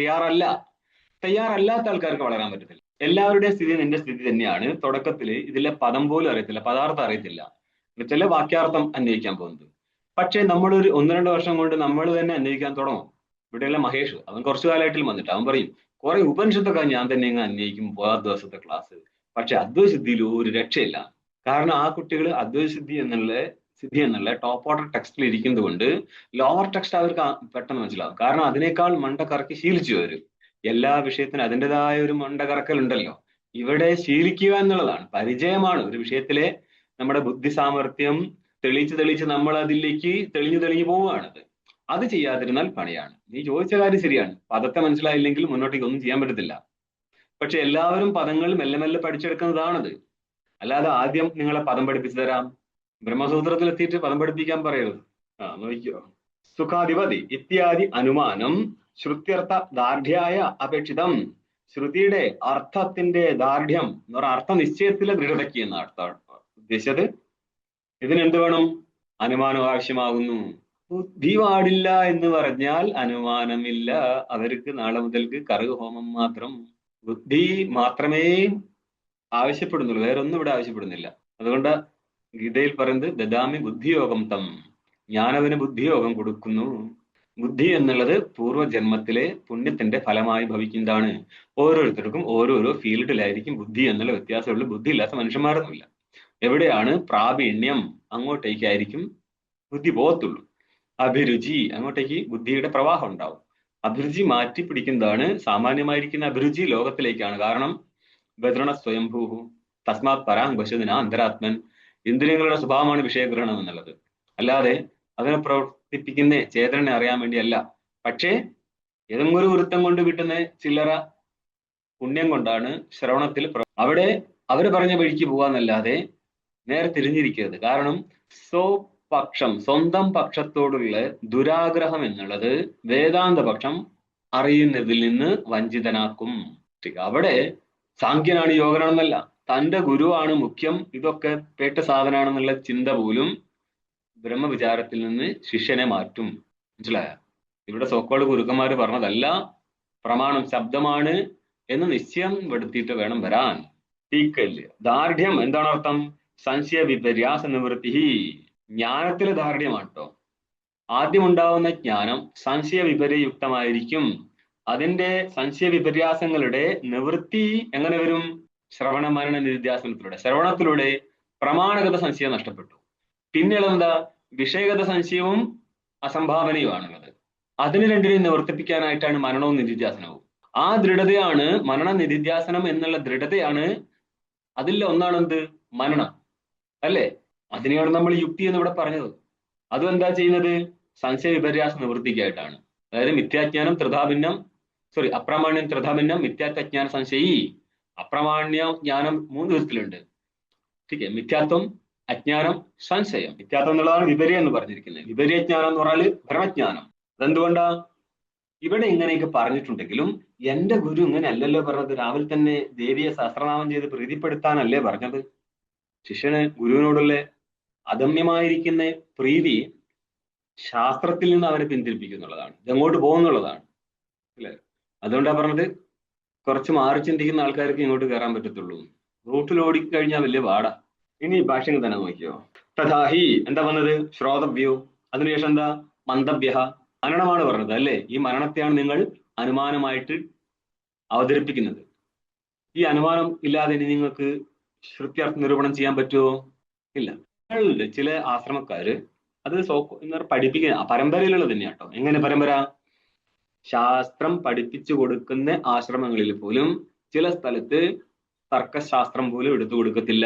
തയ്യാറല്ലാത്ത ആൾക്കാർക്ക് വളരാൻ പറ്റത്തില്ല. എല്ലാവരുടെയും സ്ഥിതി നിന്റെ സ്ഥിതി തന്നെയാണ്. തുടക്കത്തില് ഇതിലെ പദം പോലും അറിയത്തില്ല, പദാർത്ഥം അറിയത്തില്ല, ചില വാക്യാർത്ഥം അന്വയിക്കാൻ പോകുന്നത്. പക്ഷെ നമ്മളൊരു 1-2 വർഷം കൊണ്ട് നമ്മൾ തന്നെ അന്വയിക്കാൻ തുടങ്ങും. ഇവിടെയുള്ള മഹേഷ്, അവൻ കുറച്ചു കാലമായിട്ടും വന്നിട്ട് അവൻ പറയും കുറെ ഉപനിഷത്തൊക്കെ ഞാൻ തന്നെ അങ്ങ് അന്വയിക്കും പോകാത്ത ദിവസത്തെ ക്ലാസ്. പക്ഷെ അദ്വൈതസിദ്ധിയിൽ ഒരു രക്ഷയില്ല. കാരണം ആ കുട്ടികൾ സിദ്ധി എന്നുള്ള ടോപ്പ് ഓർഡർ ടെക്സ്റ്റിൽ ഇരിക്കുന്നത് കൊണ്ട് ലോവർ ടെക്സ്റ്റ് അവർക്ക് പെട്ടെന്ന് മനസ്സിലാവും. കാരണം അതിനേക്കാൾ മണ്ടക്കറക്കി ശീലിച്ചു അവര്. എല്ലാ വിഷയത്തിനും അതിൻ്റെതായ ഒരു മണ്ടകറക്കൽ ഉണ്ടല്ലോ. ഇവിടെ ശീലിക്കുക എന്നുള്ളതാണ്, പരിചയമാണ് ഒരു വിഷയത്തിലെ നമ്മുടെ ബുദ്ധി സാമർഥ്യം തെളിയിച്ച് നമ്മൾ അതിലേക്ക് തെളിഞ്ഞു പോവുകയാണത്. അത് ചെയ്യാതിരുന്നാൽ പണിയാണ്. നീ ചോദിച്ച കാര്യം ശരിയാണ്, പദത്തെ മനസ്സിലായില്ലെങ്കിൽ മുന്നോട്ടേക്ക് ഒന്നും ചെയ്യാൻ പറ്റത്തില്ല. പക്ഷെ എല്ലാവരും പദങ്ങൾ മെല്ലെ മെല്ലെ പഠിച്ചെടുക്കുന്നതാണത്. അല്ലാതെ ആദ്യം നിങ്ങളെ പദം പഠിപ്പിച്ചു തരാം, ബ്രഹ്മസൂത്രത്തിൽ എത്തിയിട്ട് പദം പഠിപ്പിക്കാൻ പറയരുത്. നോക്കിയോ, സുഖാധിപതി ഇത്യാദി അനുമാനം ശ്രുത്യർത്ഥ ദാർഢ്യായ അപേക്ഷിതം. ശ്രുതിയുടെ അർത്ഥത്തിന്റെ ദാർഢ്യം എന്ന് പറഞ്ഞ അർത്ഥ നിശ്ചയത്തിലെ ദൃഢതയ്ക്ക് എന്ന അർത്ഥം ഉദ്ദേശിച്ചത്. ഇതിനെന്ത് വേണം? അനുമാനം ആവശ്യമാകുന്നു. ബുദ്ധി പാടില്ല എന്ന് പറഞ്ഞാൽ അനുമാനമില്ല. അവർക്ക് നാളെ മുതൽക്ക് കറുക ഹോമം മാത്രം. ബുദ്ധി മാത്രമേ ആവശ്യപ്പെടുന്നുള്ളൂ, വേറൊന്നും ഇവിടെ ആവശ്യപ്പെടുന്നില്ല. അതുകൊണ്ട് ഗീതയിൽ പറയുന്നത് ദദാമി ബുദ്ധിയോഗം തം, ഞാനവന് ബുദ്ധിയോഗം കൊടുക്കുന്നു. ബുദ്ധി എന്നുള്ളത് പൂർവ്വജന്മത്തിലെ പുണ്യത്തിന്റെ ഫലമായി ഭവിക്കുന്നതാണ്. ഓരോരുത്തർക്കും ഓരോരോ ഫീൽഡിലായിരിക്കും ബുദ്ധി എന്നുള്ള വ്യത്യാസമുള്ളൂ. ബുദ്ധി ഇല്ലാത്ത മനുഷ്യന്മാരൊന്നുമില്ല. എവിടെയാണ് പ്രാവീണ്യം അങ്ങോട്ടേക്കായിരിക്കും ബുദ്ധി പോകത്തുള്ളൂ. അഭിരുചി അങ്ങോട്ടേക്ക് ബുദ്ധിയുടെ പ്രവാഹം ഉണ്ടാവും. അഭിരുചി മാറ്റി പിടിക്കുന്നതാണ് സാമാന്യമായിരിക്കുന്ന അഭിരുചി ലോകത്തിലേക്കാണ്. കാരണം ബദ്രണ സ്വയംഭൂഹു തസ്മാത് പരാങ് പശുദിന അന്തരാത്മൻ. ഇന്ദ്രിയങ്ങളുടെ സ്വഭാവമാണ് വിഷയഗ്രഹണം എന്നുള്ളത്. അല്ലാതെ അതിനെ പ്രവർത്തിപ്പിക്കുന്ന ചേതനെ അറിയാൻ വേണ്ടിയല്ല. പക്ഷേ ഏതെങ്കിലും ഒരു വൃത്തം കൊണ്ട് കിട്ടുന്ന ചില്ലറ പുണ്യം കൊണ്ടാണ് ശ്രവണത്തിൽ അവിടെ അവര് പറഞ്ഞ വഴിക്ക് പോകാന്നല്ലാതെ നേരെ തിരിഞ്ഞിരിക്കരുത്. കാരണം സ്വന്തം പക്ഷത്തോടുള്ള ദുരാഗ്രഹം എന്നുള്ളത് വേദാന്ത പക്ഷം അറിയുന്നതിൽ നിന്ന് വഞ്ചിതനാക്കും. അവിടെ സാഖ്യനാണ് യോഗനാണെന്നല്ല, തന്റെ ഗുരുവാണ് മുഖ്യം, ഇതൊക്കെ പേട്ട സാധനാണെന്നുള്ള ചിന്ത പോലും ബ്രഹ്മവിചാരത്തിൽ നിന്ന് ശിഷ്യനെ മാറ്റും. മനസ്സിലായ? ഇവിടെ സോക്കോള് ഗുരുക്കന്മാര് പറഞ്ഞതല്ല, പ്രമാണം ശബ്ദമാണ് എന്ന് നിശ്ചയം വരുത്തിയിട്ട് വേണം വരാൻ. തീക്കല്ല് ദാർഢ്യം എന്താണ് അർത്ഥം? സംശയ വിപര്യാസ നിവൃത്തി. ജ്ഞാനത്തിലെ ദാർഢ്യമാണ് കേട്ടോ. ആദ്യം ഉണ്ടാവുന്ന ജ്ഞാനം സംശയ വിപര്യയുക്തമായിരിക്കും. അതിന്റെ സംശയ വിപര്യാസങ്ങളുടെ നിവൃത്തി എങ്ങനെ വരും? ശ്രവണ മനന നിധ്യാസനത്തിലൂടെ. ശ്രവണത്തിലൂടെ പ്രമാണഗത സംശയം നഷ്ടപ്പെട്ടു. പിന്നെയുള്ളതെന്താ? വിഷയഗത സംശയവും അസംഭാവനയുമാണുള്ളത്. അതിന് രണ്ടിനെയും നിവർത്തിപ്പിക്കാനായിട്ടാണ് മനനവും നിധിധ്യാസനവും. ആ ദൃഢതയാണ് മനന നിധിധ്യാസനം എന്നുള്ള ദൃഢതയാണ്. അതിൽ ഒന്നാണെന്ത്? മനനം അല്ലേ? അതിനെയാണ് നമ്മൾ യുക്തി എന്ന് ഇവിടെ പറഞ്ഞത്. അതും എന്താ ചെയ്യുന്നത്? സംശയ വിപര്യാസ നിവൃത്തിക്കായിട്ടാണ്. അതായത് മിഥ്യാജ്ഞാനം ത്രിധാഭിന്നം, അപ്രാമാണ്യം ത്രിധാഭിന്നം, മിഥ്യാത്വജ്ഞാന സംശയി. അപ്രാമാണ്യ ജ്ഞാനം 3 വിധത്തിലുണ്ട്. മിഥ്യാത്വം, അജ്ഞാനം, സംശയം. മിഥ്യാത്വം എന്നുള്ളതാണ് വിപര്യം എന്ന് പറഞ്ഞിരിക്കുന്നത്. വിപര്യജ്ഞാനം എന്ന് പറഞ്ഞാൽ ഭ്രമജ്ഞാനം. അതെന്തുകൊണ്ടാ? ഇവിടെ ഇങ്ങനെയൊക്കെ പറഞ്ഞിട്ടുണ്ടെങ്കിലും എന്റെ ഗുരു ഇങ്ങനെ അല്ലല്ലോ പറഞ്ഞത്. രാവിലെ തന്നെ ദേവിയെ സഹസ്രനാമം ചെയ്ത് പ്രീതിപ്പെടുത്താനല്ലേ പറഞ്ഞത്. ശിഷ്യന് ഗുരുവിനോടുള്ള അദമ്യമായിരിക്കുന്ന പ്രീതി ശാസ്ത്രത്തിൽ നിന്ന് അവരെ പിന്തിരിപ്പിക്കുന്നുള്ളതാണ്. ഇതെങ്ങോട്ട് പോകുന്നുള്ളതാണ് അല്ലേ? അതുകൊണ്ടാണ് പറഞ്ഞത് കുറച്ച് മാറി ചിന്തിക്കുന്ന ആൾക്കാർക്ക് ഇങ്ങോട്ട് കയറാൻ പറ്റത്തുള്ളൂ. റൂട്ടിൽ ഓടിക്കഴിഞ്ഞാൽ വലിയ പാടാ. ഇനി ഭാഷകൾ തന്നെ നോക്കിയോ. തഥാഹി എന്താ വന്നത്? ശ്രോതവ്യോ. അതിനുശേഷം എന്താ? മന്തവ്യ. മനനമാണ് പറഞ്ഞത് അല്ലേ? ഈ മനനത്തെയാണ് നിങ്ങൾ അനുമാനമായിട്ട് അവതരിപ്പിക്കുന്നത്. ഈ അനുമാനം ഇല്ലാതെ ഇനി നിങ്ങൾക്ക് ശ്രുത്യർത്ഥ നിരൂപണം ചെയ്യാൻ പറ്റുമോ? ഇല്ല. ചില ആശ്രമക്കാര് അത് പഠിപ്പിക്കുന്ന പരമ്പരയിലുള്ളത് തന്നെയാണ് കേട്ടോ. എങ്ങനെ പരമ്പര? ശാസ്ത്രം പഠിപ്പിച്ചു കൊടുക്കുന്ന ആശ്രമങ്ങളിൽ പോലും ചില സ്ഥലത്ത് തർക്കശാസ്ത്രം പോലും എടുത്തു കൊടുക്കത്തില്ല.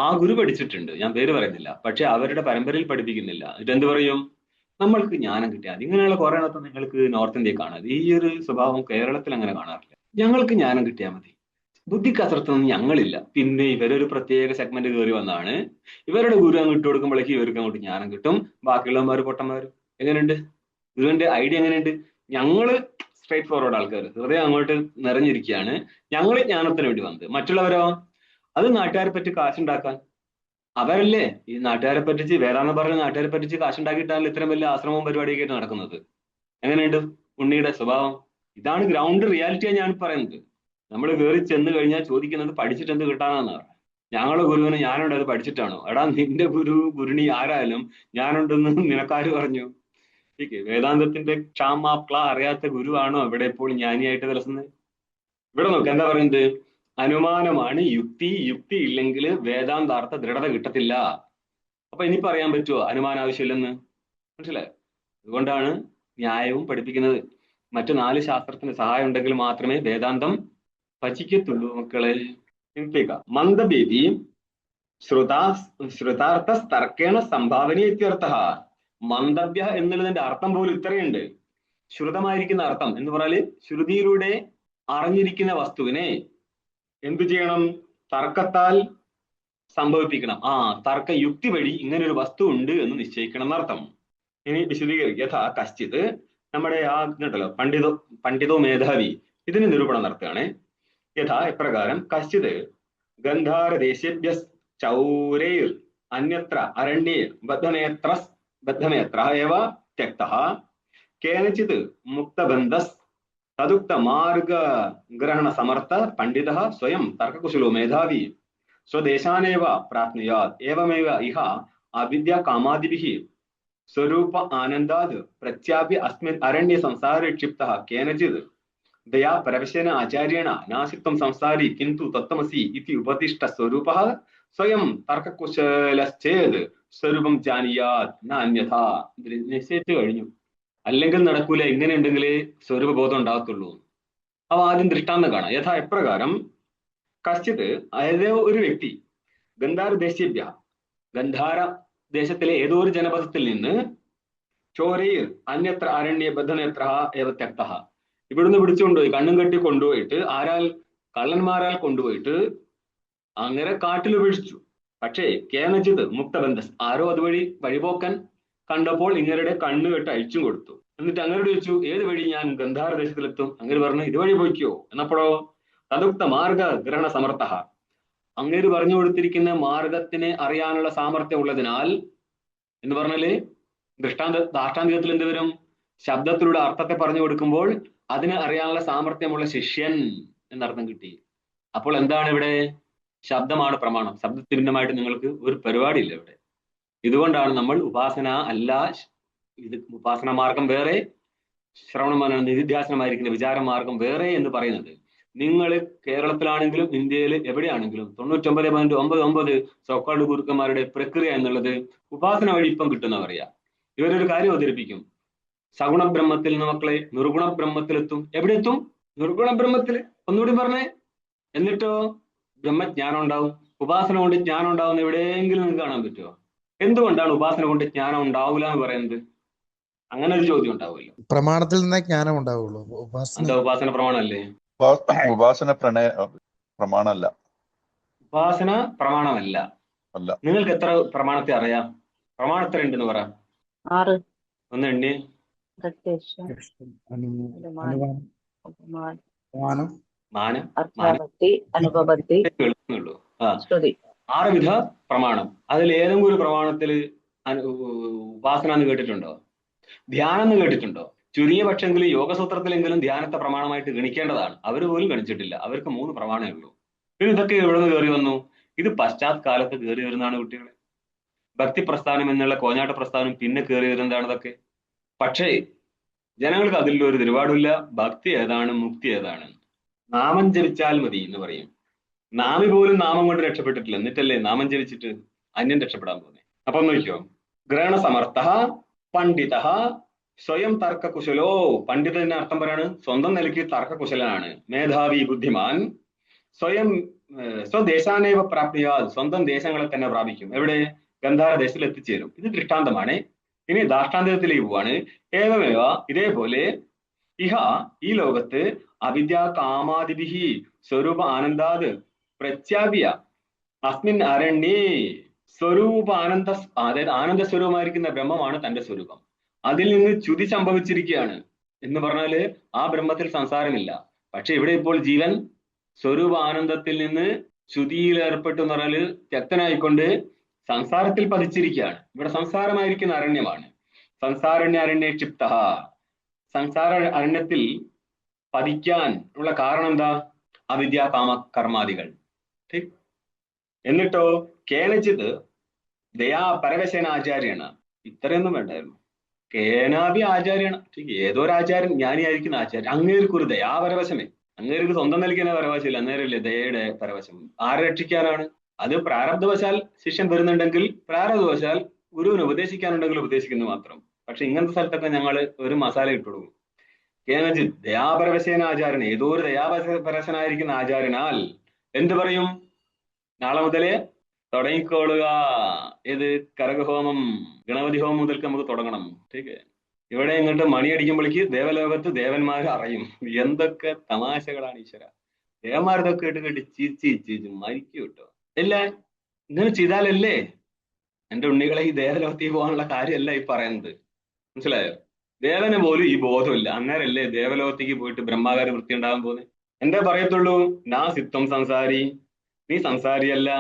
ആ ഗുരു പഠിച്ചിട്ടുണ്ട്, ഞാൻ പേര് പറയുന്നില്ല, പക്ഷെ അവരുടെ പരമ്പരയിൽ പഠിപ്പിക്കുന്നില്ല. ഇതെന്ത് പറയും? നമ്മൾക്ക് ജ്ഞാനം കിട്ടിയാൽ മതി. ഇങ്ങനെയുള്ള കുറെ എണ്ണത്തിൽ നിങ്ങൾക്ക് നോർത്ത് ഇന്ത്യയിൽ കാണാതെ ഈ ഒരു സ്വഭാവം കേരളത്തിൽ അങ്ങനെ കാണാറില്ല. ഞങ്ങൾക്ക് ജ്ഞാനം കിട്ടിയാൽ മതി, ബുദ്ധി കസരത്തൊന്നും ഞങ്ങളില്ല. പിന്നെ ഇവരൊരു പ്രത്യേക സെഗ്മെന്റ് കയറി വന്നാണ് ഇവരുടെ ഗുരു അങ്ങ് ഇട്ട് കൊടുക്കുമ്പോഴേക്ക് ഇവർക്ക് അങ്ങോട്ട് ജ്ഞാനം കിട്ടും. ബാക്കിയുള്ളവന്മാർ പൊട്ടന്മാർ. എങ്ങനെയുണ്ട് ഗുരുവിന്റെ ഐഡിയ? എങ്ങനെയുണ്ട്? ഞങ്ങള് സ്ട്രേറ്റ് ഫോർവേഡ് ആൾക്കാർ, ഹൃദയം അങ്ങോട്ട് നിറഞ്ഞിരിക്കുകയാണ്, ഞങ്ങൾ ജ്ഞാനത്തിന് വേണ്ടി വന്നത്. മറ്റുള്ളവരോ അത് നാട്ടുകാരെ പറ്റി കാശുണ്ടാക്കാൻ. അവരല്ലേ ഈ നാട്ടുകാരെ പറ്റിച്ച് വേദാന്തം പറഞ്ഞ നാട്ടുകാരെ പറ്റിച്ച് കാശുണ്ടാക്കിയിട്ടാണ് ഇത്രയും വലിയ ആശ്രമവും പരിപാടിയൊക്കെ ആയിട്ട് നടക്കുന്നത്. എങ്ങനെയുണ്ട് ഉണ്ണിയുടെ സ്വഭാവം? ഇതാണ് ഗ്രൗണ്ട് റിയാലിറ്റിയാണ് ഞാൻ പറയുന്നത്. നമ്മൾ കയറി ചെന്ന് കഴിഞ്ഞാൽ ചോദിക്കുന്നത് പഠിച്ചിട്ട് എന്ത് കിട്ടാനാന്ന് പറഞ്ഞു. ഞങ്ങളുടെ ഗുരുവിന് ഞാനുണ്ട്, അത് പഠിച്ചിട്ടാണോ? എടാ നിന്റെ ഗുരുണി ആരായാലും ഞാനുണ്ടെന്ന് നിനക്കാര് പറഞ്ഞു? വേദാന്തത്തിന്റെ ക്ഷാമാപ്ല അറിയാത്ത ഗുരുവാണോ ഇവിടെ ഇപ്പോൾ ജ്ഞാനിയായിട്ട് വിലസുന്നത്? ഇവിടെ നോക്ക് എന്താ പറയുന്നത്? അനുമാനമാണ് യുക്തി. യുക്തി ഇല്ലെങ്കിൽ വേദാന്താർത്ഥ ദൃഢത കിട്ടത്തില്ല. അപ്പൊ ഇനി പറയാൻ പറ്റുമോ അനുമാനം ആവശ്യമില്ലെന്ന്? മനസ്സിലായോ? അതുകൊണ്ടാണ് ന്യായവും പഠിപ്പിക്കുന്നത്. മറ്റു 4 ശാസ്ത്രത്തിന് സഹായം ഉണ്ടെങ്കിൽ മാത്രമേ വേദാന്തം പചിക്കത്തുള്ളൂ മക്കളെ. മന്ദഭേദി ശ്രുതാർത്ഥ തർക്കേണ സംഭാവന ഇത്യർത്ഥ. മന്ദഭ്യ എന്നുള്ളതിന്റെ അർത്ഥം പോലും ഇത്രയുണ്ട്. ശ്രുതമായിരിക്കുന്ന അർത്ഥം എന്ന് പറഞ്ഞാല് ശ്രുതിയിലൂടെ അറിഞ്ഞിരിക്കുന്ന വസ്തുവിനെ എന്തു ചെയ്യണം? തർക്കത്താൽ സംഭവിപ്പിക്കണം. തർക്ക യുക്തി വഴി ഇങ്ങനെ ഒരു വസ്തു ഉണ്ട് എന്ന് നിശ്ചയിക്കണം എന്നർത്ഥം. ഇനി വിശദീകരിക്കുക. യഥാ കശ്ചിത്, നമ്മുടെ ഉണ്ടല്ലോ പണ്ഡിതോ മേധാവി, ഇതിന് നിരൂപണം നടത്തുകയാണ്. യഥാ എപ്രകാരം കശ്ചിത് ഗന്ധാരദേശേഭ്യ ചൗരൈർ അന്യത്ര അരണ്യേ ബദ്ധനേത്ര ഏവ ത്യക്തഃ കേനചിത് മുക്തബന്ധസ് തദുക്ത മാർഗ ഗ്രഹണ സമർത്ഥ പണ്ഡിതഃ സ്വയം തർക്കകുശലോ മേധാവി സ്വദേശാനേവ പ്രാപ്നുയാത് ഏവമേവ ഇഹ അവിദ്യ കാമാദിഭിഃ സ്വരൂപ ആനന്ദാത് പ്രത്യാപ്യ അസ്മിൻ അരണ്യ സംസാരെ ക്ഷിപ്തഃ കേനചിത് ദയാ പരവശേന ആചാര്യേണ നാസിത്വം സംസാരി കിന്തു തത്വമസി ഇതി ഉപദിഷ്ട സ്വരൂപഃ സ്വയം തർക്കകുശലശ്ചേത് സ്വരൂപം ജാനിയാത് ന അന്യഥാ. നിശ്ചയിച്ചു കഴിഞ്ഞു. അല്ലെങ്കിൽ നടക്കൂല. ഇങ്ങനെ ഉണ്ടെങ്കിലേ സ്വരൂപബോധം ഉണ്ടാകത്തുള്ളൂ. അവ ആദ്യം ദൃഷ്ടാന്തം കാണാം. യഥാ എപ്രകാരം കശ്ചിത്, അതായത് ഒരു വ്യക്തി ഗന്ധാര ദേശീയ ഗന്ധാര ദേശത്തിലെ ഏതോ ഒരു ജനപദത്തിൽ നിന്ന് ചോരയിൽ അന്യത്ര അരണ്യ ബദ്ധനേത്ര ഏവ ത്യക്തഃ, ഇവിടുന്ന് പിടിച്ചുകൊണ്ടുപോയി കണ്ണും കെട്ടി കൊണ്ടുപോയിട്ട് കള്ളന്മാരാൽ കൊണ്ടുപോയിട്ട് അങ്ങനെ കാട്ടിൽ ഉപേക്ഷിച്ചു. പക്ഷേ കേനചിത് മുക്തബന്ധസ്, ആരോ അതുവഴി വഴിപോക്കൻ കണ്ടപ്പോൾ ഇങ്ങരുടെ കണ്ണുകെട്ട് അഴിച്ചും കൊടുത്തു. എന്നിട്ട് അങ്ങോട്ട് ചോദിച്ചു, ഏത് വഴി ഞാൻ ഗന്ധാര ദേശത്തിലെത്തും? അങ്ങനെ പറഞ്ഞു, ഇതുവഴി പോയിക്കോ. എന്നപ്പോഴോ തദുക്ത മാർഗ ഗ്രഹണ സമർത്ഥ, അങ്ങേര് പറഞ്ഞു കൊടുത്തിരിക്കുന്ന മാർഗത്തിനെ അറിയാനുള്ള സാമർത്ഥ്യം ഉള്ളതിനാൽ എന്ന് പറഞ്ഞാല് ദാഷ്ടാന്തികത്തിൽ എന്ത് വരും? ശബ്ദത്തിലൂടെ അർത്ഥത്തെ പറഞ്ഞു കൊടുക്കുമ്പോൾ അതിനെ അറിയാനുള്ള സാമർത്ഥ്യമുള്ള ശിഷ്യൻ എന്നർത്ഥം കിട്ടി. അപ്പോൾ എന്താണ് ഇവിടെ? ശബ്ദമാണ് പ്രമാണം. ശബ്ദത്തിന് ഭിന്നമായിട്ട് നിങ്ങൾക്ക് ഒരു പരിപാടിയില്ല ഇവിടെ. ഇതുകൊണ്ടാണ് നമ്മൾ ഉപാസന അല്ല, ഇത് ഉപാസന മാർഗം വേറെ, ശ്രവണ നിധിധ്യാസനമായിരിക്കുന്ന വിചാര മാർഗം വേറെ എന്ന് പറയുന്നത്. നിങ്ങൾ കേരളത്തിലാണെങ്കിലും ഇന്ത്യയിൽ എവിടെയാണെങ്കിലും 99.99 സോക്കാൾഡ് ഗുരുക്കന്മാരുടെ പ്രക്രിയ എന്നുള്ളത് ഉപാസന വഴി ഇപ്പം കിട്ടുന്നവറിയാം. ഇവരൊരു കാര്യം അവതരിപ്പിക്കും, സഗുണ ബ്രഹ്മത്തിൽ നിന്ന് മക്കളെ നിർഗുണ ബ്രഹ്മത്തിലെത്തും. എവിടെ എത്തും? നിർഗുണ ബ്രഹ്മത്തിൽ. ഒന്നുകൂടി പറഞ്ഞേ. എന്നിട്ടോ ബ്രഹ്മജ്ഞാനം ഉണ്ടാവും. ഉപാസന കൊണ്ട് ജ്ഞാനം ഉണ്ടാവുന്ന എവിടെയെങ്കിലും നിങ്ങൾക്ക് കാണാൻ പറ്റുമോ? എന്തുകൊണ്ടാണ് ഉപാസന കൊണ്ട് ജ്ഞാനം ഉണ്ടാവില്ല എന്ന് പറയുന്നത്? അങ്ങനെ ഒരു ചോദ്യം ഉണ്ടാവുമല്ലോ. പ്രമാണത്തിൽ നിന്നേ ജ്ഞാനം ഉണ്ടാവുള്ളൂ. എന്താ ഉപാസന പ്രമാണമല്ലേ? ഉപാസന പ്രമാണമല്ല. ഉപാസന പ്രമാണമല്ല. അല്ല. നിങ്ങൾക്ക് എത്ര പ്രമാണത്തെ അറിയാം? പ്രമാണം എത്ര ഉണ്ടെന്ന് പറ. 6. ഒന്ന് എണ്ണി. പ്രത്യക്ഷം, മാനം, മാനം, അർത്ഥാപത്തി, അനുപപത്തി, കേൾക്കുന്നുള്ളൂ. ശ്രുതി. 6 വിധ പ്രമാണം. അതിൽ ഏതെങ്കിലും ഒരു പ്രമാണത്തിൽ ഉപാസന എന്ന് കേട്ടിട്ടുണ്ടോ? ധ്യാനം എന്ന് കേട്ടിട്ടുണ്ടോ? ചുരുങ്ങിയ പക്ഷെങ്കിലും യോഗസൂത്രത്തിലെങ്കിലും ധ്യാനത്തെ പ്രമാണമായിട്ട് ഗണിക്കേണ്ടതാണ്. അവർ പോലും ഗണിച്ചിട്ടില്ല. അവർക്ക് 3 പ്രമാണമേ ഉള്ളൂ. പിന്നെ ഇതൊക്കെ എവിടെ നിന്ന് കയറി വന്നു? ഇത് പശ്ചാത്തലത്ത് കയറി വരുന്നതാണ് കുട്ടികളെ. ഭക്തി പ്രസ്ഥാനം എന്നുള്ള കോഞ്ഞാട്ട പ്രസ്ഥാനം പിന്നെ കയറി വരുന്നതാണ് ഇതൊക്കെ. പക്ഷേ ജനങ്ങൾക്ക് അതിലൊരു നിലപാടില്ല. ഭക്തി ഏതാണ്, മുക്തി ഏതാണ്? നാമം ജപിച്ചാൽ മതി എന്ന് പറയും. നാമി പോലും നാമം കൊണ്ട് രക്ഷപ്പെട്ടിട്ടില്ല, എന്നിട്ടല്ലേ നാമം ജപിച്ചിട്ട് അന്യം രക്ഷപ്പെടാൻ പോകുന്നത്. അപ്പൊ നോക്കിയോ, ഗ്രഹണ സമർത്ഥ പണ്ഡിത സ്വയം തർക്കകുശലോ. പണ്ഡിതന്റെ അർത്ഥം പറയാണ് സ്വന്തം നിലയ്ക്ക് തർക്കകുശലനാണ്. മേധാവി, ബുദ്ധിമാൻ. സ്വയം സ്വദേശാനേവ പ്രാപ്തിയാ, സ്വന്തം ദേശങ്ങളെ തന്നെ പ്രാപിക്കും. എവിടെ? ഗന്ധാര ദേശത്തിൽ എത്തിച്ചേരും. ഇത് ദൃഷ്ടാന്തമാണ്. ഇനി ദാഷ്ടാന്തത്തിലേക്ക് പോവാണ്. ഏവമേവ, ഇതേപോലെ ഇഹ, ഈ ലോകത്ത് അവിദ്യാ കാമാദിഭിഹി സ്വരൂപ ആനന്ദാത് പ്രത്യാപ്യ അസ്മിൻ അരണ്യേ സ്വരൂപ ആനന്ദ, അതായത് ആനന്ദ സ്വരൂപമായിരിക്കുന്ന ബ്രഹ്മമാണ് തന്റെ സ്വരൂപം. അതിൽ നിന്ന് ച്യുതി സംഭവിച്ചിരിക്കുകയാണ് എന്ന് പറഞ്ഞാല് ആ ബ്രഹ്മത്തിൽ സംസാരമില്ല. പക്ഷെ ഇവിടെ ഇപ്പോൾ ജീവൻ സ്വരൂപ ആനന്ദത്തിൽ നിന്ന് ച്യുതിയിൽ ഏർപ്പെട്ടു എന്ന് പറഞ്ഞാല് ത്യക്തനായിക്കൊണ്ട് സംസാരത്തിൽ പതിച്ചിരിക്കുകയാണ്. ഇവിടെ സംസാരമായിരിക്കുന്ന അരണ്യമാണ്. സംസാരണ്യ ക്ഷിപ്ത, സംസാര അരണ്യത്തിൽ പതിക്കാൻ ഉള്ള കാരണം എന്താ? അവിദ്യാ കാമ കർമാദികൾ. എന്നിട്ടോ കേനച്ചിത് ദയാ പരവശേന ആചാര്യാണ്. ഇത്രയൊന്നും വേണ്ടായിരുന്നു. കേനാഭി ആചാര്യണ്. ഏതൊരു ആചാര്യൻ ജ്ഞാനിയായിരിക്കുന്ന ആചാര്യൻ, അങ്ങേർക്ക് ഒരു ദയാപരവശമേ, അങ്ങേർക്ക് സ്വന്തം നൽകുന്ന പരവശമില്ല, അന്നേരമില്ലേ ദയയുടെ പരവശം. ആരെ രക്ഷിക്കാനാണ്? അത് പ്രാരബ്ധവശാൽ ശിഷ്യൻ വരുന്നുണ്ടെങ്കിൽ, പ്രാരബ്ധവശാൽ ഗുരുവിന് ഉപദേശിക്കാനുണ്ടെങ്കിൽ ഉപദേശിക്കുന്നു മാത്രം. പക്ഷെ ഇങ്ങനത്തെ സ്ഥലത്തൊക്കെ ഞങ്ങൾ ഒരു മസാല ഇട്ടു കൊടുക്കും. കേനജിത് ദയാപരവശേന ആചാര്യൻ, ഏതോ ഒരു ദയാപരവശനായിരിക്കുന്ന ആചാര്യനാൽ എന്ത് പറയും? നാളെ മുതലേ തുടങ്ങിക്കോളുക. ഏത് കരകഹോമം, ഗണപതി ഹോമം മുതൽക്ക് നമുക്ക് തുടങ്ങണം. ठीक ഇവിടെ ഇങ്ങോട്ട് മണിയടിക്കുമ്പോഴേക്ക് ദേവലോകത്ത് ദേവന്മാർ അറിയും. എന്തൊക്കെ തമാശകളാണ് ഈശ്വര. ദേവന്മാരതൊക്കെ കേട്ട് ചിരിച്ച് മരിക്കും കേട്ടോ. ഇല്ല, ഇങ്ങനെ ചെയ്താലല്ലേ എന്റെ ഉണ്ണികളെ ഈ ദേവലോകത്തിൽ പോകാനുള്ള കാര്യമല്ല ഈ പറയുന്നത്, മനസ്സിലായോ? ദേവന് പോലും ഈ ബോധമില്ല, അന്നേരല്ലേ ദേവലോകത്തേക്ക് പോയിട്ട് ബ്രഹ്മാകാര വൃത്തി ഉണ്ടാകാൻ പോകുന്നത്. എന്തേ പറയത്തുള്ളൂ? നാ സിത്വം സംസാരി, നീ സംസാരിയല്ല.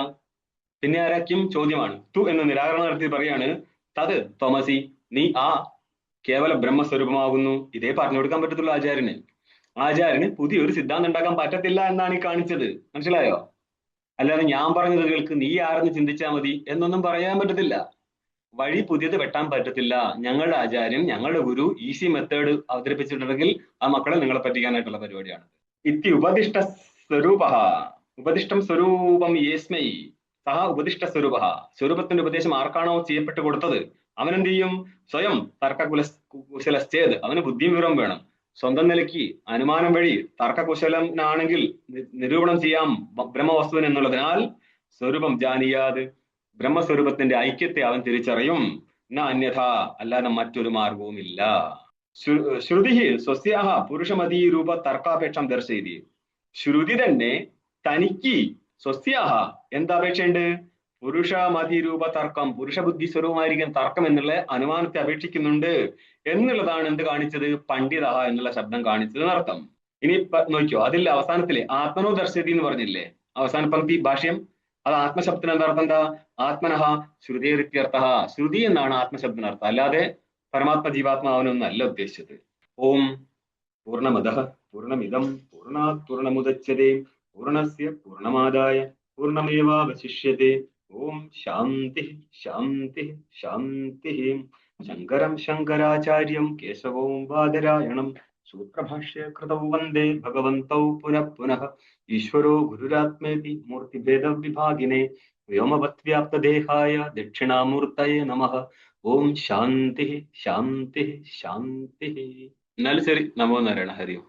പിന്നെ ആരാക്കും ചോദ്യമാണ്. തു എന്ന് നിരാകരണം നടത്തി പറയാണ്, തത് തോമസി, നീ ആ കേവല ബ്രഹ്മസ്വരൂപമാകുന്നു. ഇതേ പറഞ്ഞു കൊടുക്കാൻ പറ്റത്തുള്ളൂ ആചാര്യന്. ആചാര്യന് പുതിയൊരു സിദ്ധാന്തം ഉണ്ടാക്കാൻ പറ്റത്തില്ല എന്നാണ് ഈ കാണിച്ചത്, മനസ്സിലായോ? അല്ലാതെ ഞാൻ പറഞ്ഞത് കേൾക്ക്, നീ ആരെന്ന് ചിന്തിച്ചാൽ മതി എന്നൊന്നും പറയാൻ പറ്റത്തില്ല. വഴി പുതിയത് വെട്ടാൻ പറ്റത്തില്ല. ഞങ്ങളുടെ ആചാര്യൻ, ഞങ്ങളുടെ ഗുരു ഈസി മെത്തേഡ് അവതരിപ്പിച്ചിട്ടുണ്ടെങ്കിൽ ആ മക്കളെ നിങ്ങളെ പറ്റിക്കാനായിട്ടുള്ള പരിപാടിയാണ്. ഇത്തി ഉപദിഷ്ട സ്വരൂപ, ഉപദിഷ്ടം സ്വരൂപം യേസ്മൈ സഹ ഉപദിഷ്ട സ്വരൂപ. സ്വരൂപത്തിന്റെ ഉപദേശം ആർക്കാണോ ചെയ്യപ്പെട്ട് കൊടുത്തത് അവനെന്ത് ചെയ്യും? സ്വയം തർക്കകുശലശ്ചേത്, അവന് ബുദ്ധിയും വിവരം വേണം. സ്വന്തം നിലയ്ക്ക് അനുമാനം വഴി തർക്കകുശലനാണെങ്കിൽ നിരൂപണം ചെയ്യാം ബ്രഹ്മവസ്തുവിൻ എന്നുള്ളതിനാൽ സ്വരൂപം ജാനിയാത്, ബ്രഹ്മസ്വരൂപത്തിന്റെ ഐക്യത്തെ അവൻ തിരിച്ചറിയും. ന അന്യഥ, അല്ലാതെ മറ്റൊരു മാർഗവുമില്ല. ശ്രുതി സ്വസ്യാഹ പുരുഷമതീരൂപ തർക്കാപേക്ഷം ദർശയതി. ശ്രുതി തന്നെ തനിക്ക് സ്വസ്യാഹ എന്താപേക്ഷയുണ്ട്? പുരുഷമതിരൂപ തർക്കം, പുരുഷബുദ്ധി സ്വരൂപമായിരിക്കുന്ന തർക്കം എന്നുള്ള അനുമാനത്തെ അപേക്ഷിക്കുന്നുണ്ട് എന്നുള്ളതാണ് എന്ത് കാണിച്ചത്? പണ്ഡിത എന്നുള്ള ശബ്ദം കാണിച്ചത് എന്നർത്ഥം. ഇനി നോക്കിയോ, അതിൽ അവസാനത്തിലെ ആത്മനോ ദർശയതി എന്ന് പറഞ്ഞില്ലേ, അവസാന പങ്ക്തി ഭാഷ്യം, അത് ആത്മശബ്ദത്തിന് എന്താർത്ഥം? എന്താ? ആത്മനഃ ശ്രുതിരിത്യർത്ഥ. ശ്രുതി എന്നാണ് ആത്മശബ്ദത്തിനർത്ഥം, അല്ലാതെ പരമാത്മ ജീവാത്മാവിനൊന്നും അല്ല ഉദ്ദേശിച്ചത്. ഓം പൂർണ്ണമദഃ പൂർണ്ണമിദം പൂർണ്ണാത് പൂർണ്ണമുദച്യതേ പൂർണ്ണസ്യ പൂർണ്ണമാദായ പൂർണ്ണമേവാവശിഷ്യതേ. ഓം ശാന്തി ശാന്തി ശാന്തി. ശങ്കരം ശങ്കരാചാര്യം കേശവം ബാദരായണം സൂത്രഭാഷ്യകൃതൗ വന്ദേ ഭഗവന്തൗ പുനഃ പുനഃ. ഈശ്വരോ ഗുരുരാത്മേതി മൂർത്തിഭേദവിഭാഗിനേ വ്യോമവത്വ്യാപ്തദേഹായ ദക്ഷിണാമൂർത്തയേ നമഃ. ഓം ശാന്തി ശാന്തി ശാന്തി. എന്നാലും ശരി, നമോ നാരായണ. ഹരി ഓം.